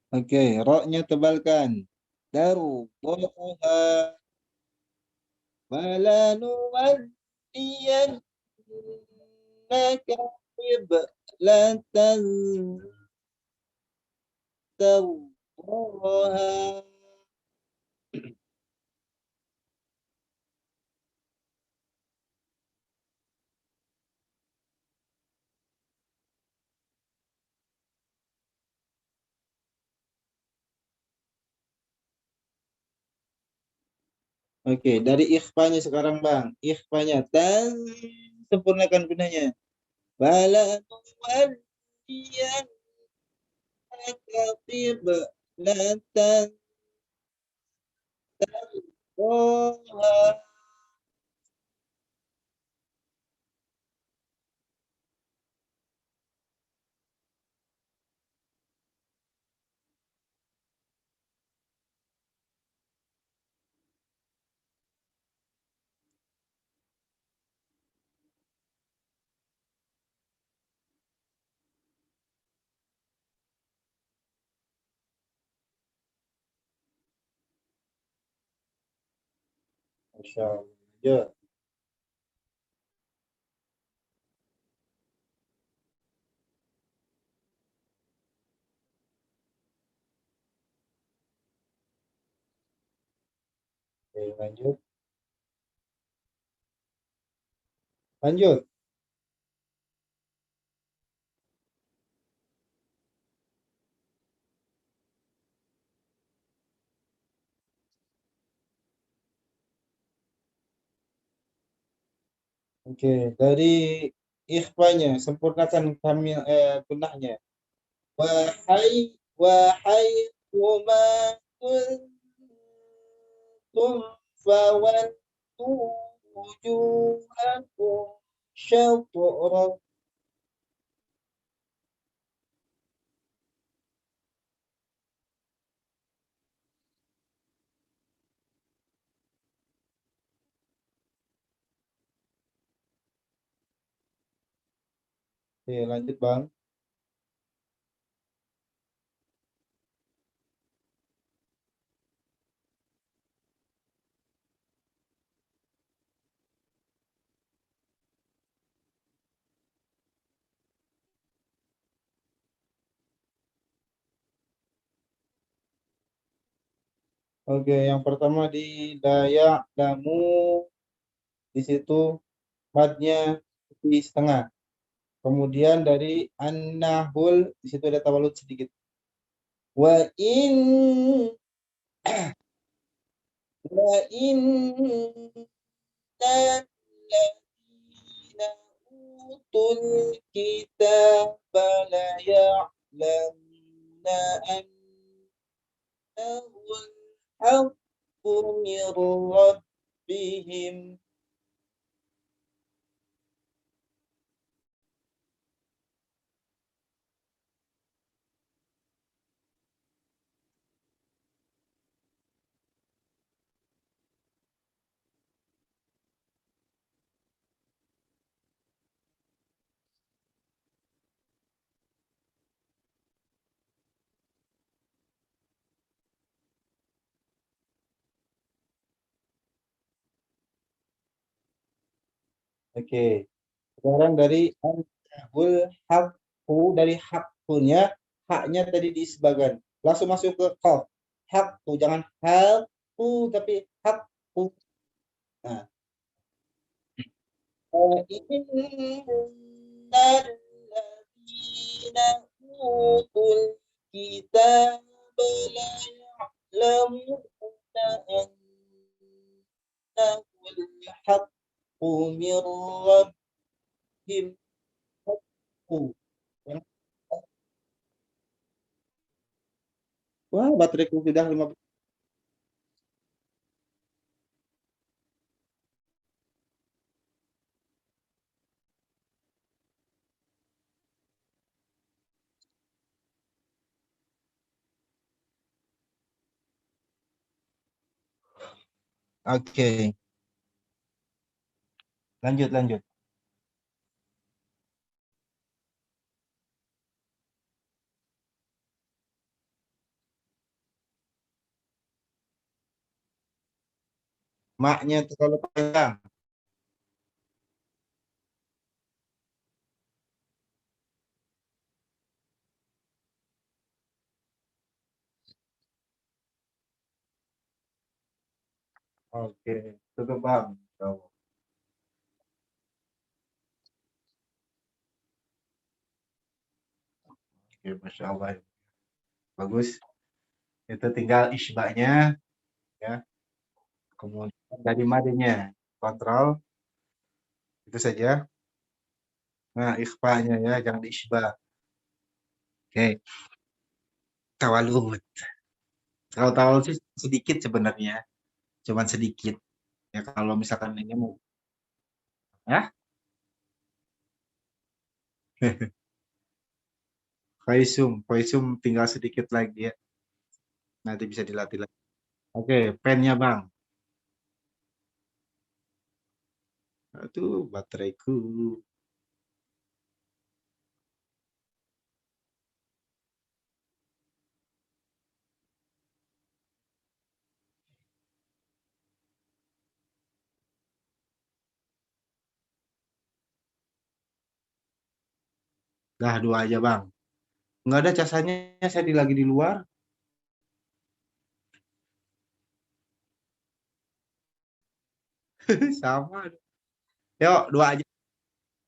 Oke, roknya tebalkan. Daru boha falanuwalliyannaka qiblatan tardaha. Oke, dari ikhfanya sekarang, Bang. Ikhfanya tan sempurnakan gunanya. Falanuwalliyannaka qiblatan tardaha. Masya Allah. Lanjut. Oke, lanjut. Lanjut. Oke, dari ikhfanya sempurnakan kami gunahnya. Wahai wahai huma kuntum fawallu wujuhakum syatrah. Oke, lanjut Bang. Oke, yang pertama di Dayak Damu, di situ madnya di setengah. Kemudian dari An-Nahul, di situ ada tawalud sedikit. Wa in wa in الذين أوتوا الكتاب ليعلمن أنه الحق من ربهم. Oke, sekarang dari Anhul hakku, dari hakkunya, haknya tadi diisbagan. Langsung masuk ke qaf. Hakku, jangan hakku, tapi hakku. Nah, إن الذين أوتوا الكتاب ليعلمون أنه الحق من ربهم. Wah, bateraiku sudah 15. Oke, lanjut. Maknya terlalu panjang. Oke, cukup Bang. Oke, Masya Allah. Bagus. Itu tinggal isbahnya, ya. Kemudian dari madenya, kontrol. Itu saja. Nah, ikhfanya ya, jangan diisbah. Oke, tawalud. Kalau tawalud sih sedikit sebenarnya, cuman sedikit. Ya kalau misalkan ini mau, ya, Faisum tinggal sedikit lagi ya. Nanti bisa dilatih lagi. Oke, pennya Bang. Aduh, bateraiku. Dah dua aja Bang. Nggak ada casanya, saya lagi di luar. Sama. Yuk, dua aja.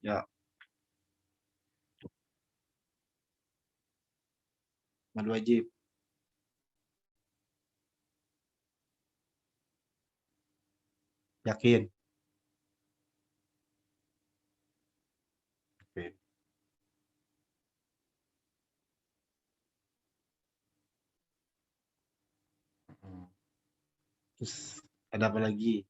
Ya, madu wajib. Yakin. Oke. Hmm. Terus ada apa lagi?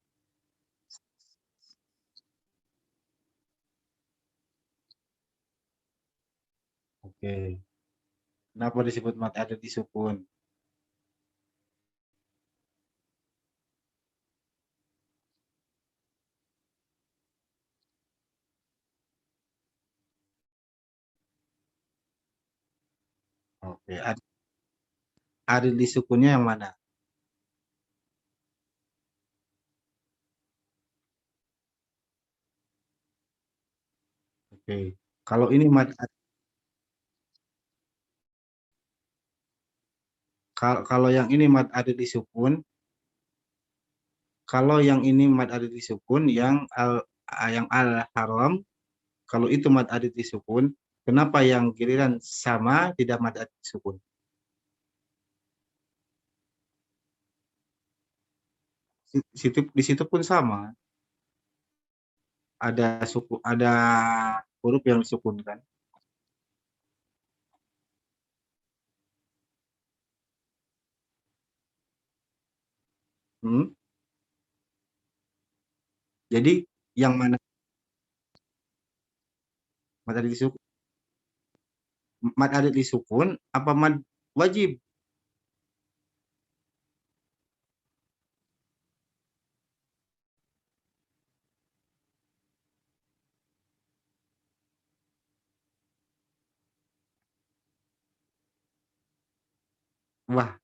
Oke. Kenapa disebut mad arid disukun? Oke. Arid disukunnya yang mana? Oke. Kalau ini kalau yang ini mad arid disukun, kalau yang ini mad arid disukun, yang al haram, kalau itu mad arid disukun, kenapa yang giliran sama tidak mad arid disukun? Di situ pun sama, ada huruf yang disukunkan. Hmm? Jadi yang mana mad arid disukun? Mad arid disukun apa mad wajib? Wah,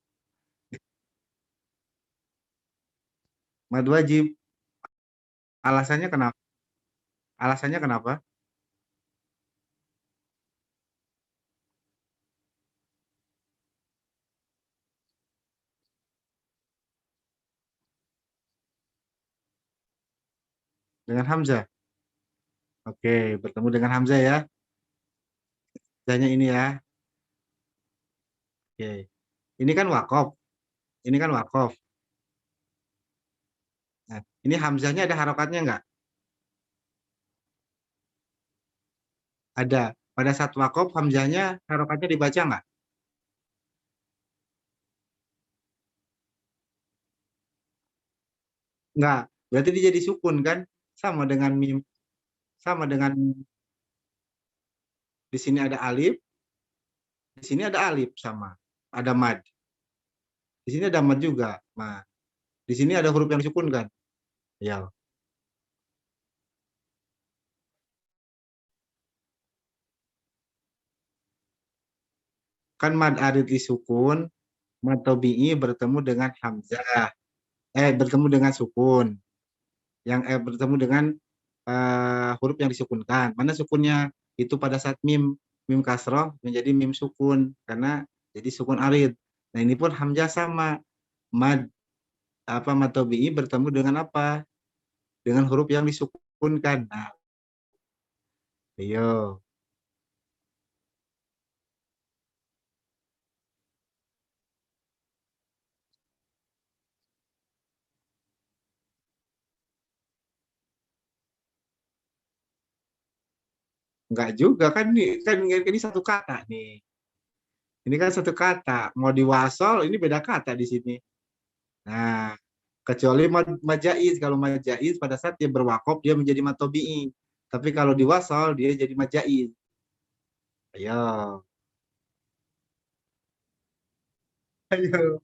mad wajib. Alasannya kenapa? Alasannya kenapa? Dengan hamzah. Oke, bertemu dengan hamzah ya. Hamzahnya ini ya. Oke. Ini kan wakof. Ini kan wakof. Nah, ini hamzahnya ada harokatnya enggak? Ada. Pada saat wakof hamzahnya harokatnya dibaca enggak? Enggak. Berarti dia jadi sukun kan? Sama dengan mim. Sama dengan di sini ada alif, di sini ada alif sama. Ada mad. Di sini ada mad juga. Nah, di sini ada huruf yang disukun kan? Ya. Kan mad arid disukun, mad tabi'i bertemu dengan hamzah. Bertemu dengan sukun. Bertemu dengan huruf yang disukunkan. Mana sukunnya? Itu pada saat mim kasroh menjadi mim sukun karena jadi sukun arid. Nah, ini pun hamzah sama. Mad mad tabi'i bertemu dengan apa? Dengan huruf yang disukunkan. Nah, ayo. Enggak juga kan ini satu kata nih. Ini kan satu kata. Mau diwasol ini beda kata di sini. Nah, kecuali majaiz. Kalau majaiz pada saat dia berwakaf dia menjadi mad tabi'i. Tapi kalau diwasol dia jadi majaiz. Ayo. Ayo.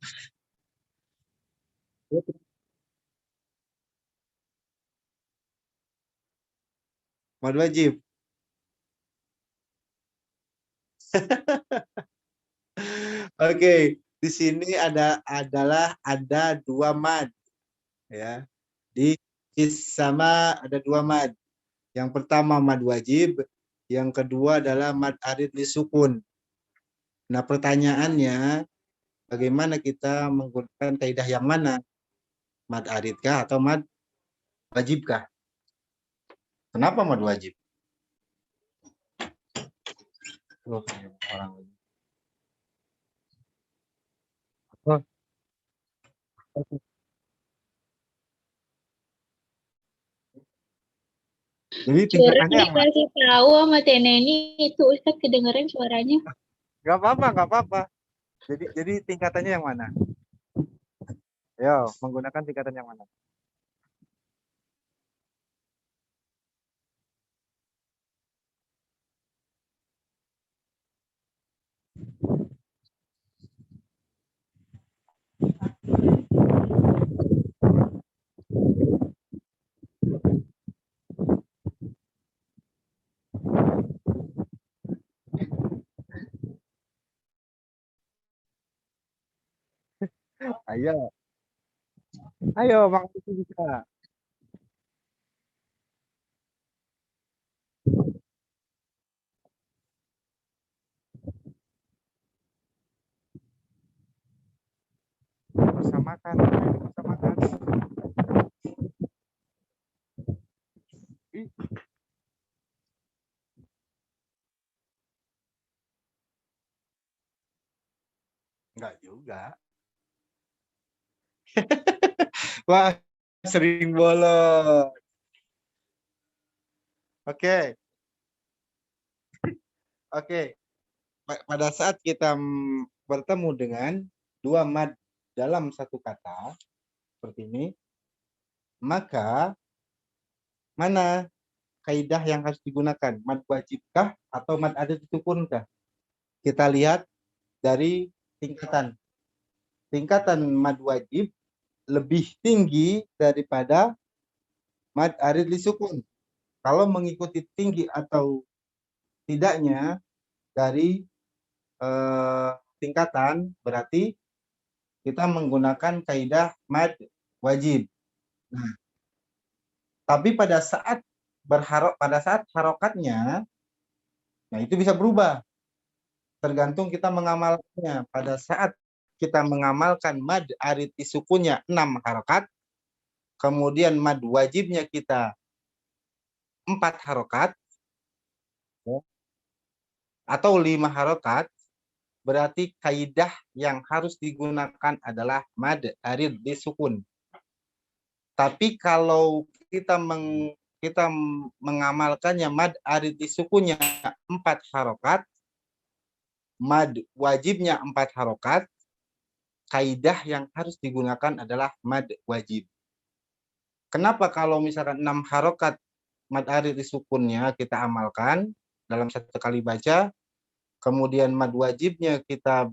Mad wajib. Oke, di sini ada dua mad ya. Di sama ada dua mad. Yang pertama mad wajib, yang kedua adalah mad arid lisukun. Nah, pertanyaannya bagaimana kita menggunakan kaidah yang mana? Mad aridkah atau mad wajibkah? Kenapa mad wajib? Oh, orang oh, jadi Curang tingkatannya yang mana? dikasih tahu sama Teh Neni itu Ustadz kedengeran suaranya. Gak apa-apa, gak apa-apa. Jadi tingkatannya yang mana? Yo, menggunakan tingkatan yang mana? Iya. Ayo, makasih bisa. Bisa makan, bisa makan. Ih. Enggak juga. Wah, sering bolos. Oke. Oke. Pada saat kita bertemu dengan dua mad dalam satu kata seperti ini, maka mana kaidah yang harus digunakan? Mad wajibkah atau mad arid sukunkah? Kita lihat dari tingkatan. Tingkatan mad wajib lebih tinggi daripada mad arid li sukun. Kalau mengikuti tinggi atau tidaknya dari tingkatan, berarti kita menggunakan kaidah mad wajib. Nah, tapi pada saat harokatnya, nah itu bisa berubah. Tergantung kita mengamalkannya. Pada saat kita mengamalkan mad arid sukunnya 6 harokat, kemudian mad wajibnya kita 4 harokat, atau 5 harokat, berarti kaidah yang harus digunakan adalah mad arid sukun. Tapi kalau kita mengamalkannya mad arid sukunnya 4 harokat, mad wajibnya 4 harokat, kaidah yang harus digunakan adalah mad wajib. Kenapa kalau misalkan 6 harokat mad arid sukunnya kita amalkan dalam satu kali baca, kemudian mad wajibnya kita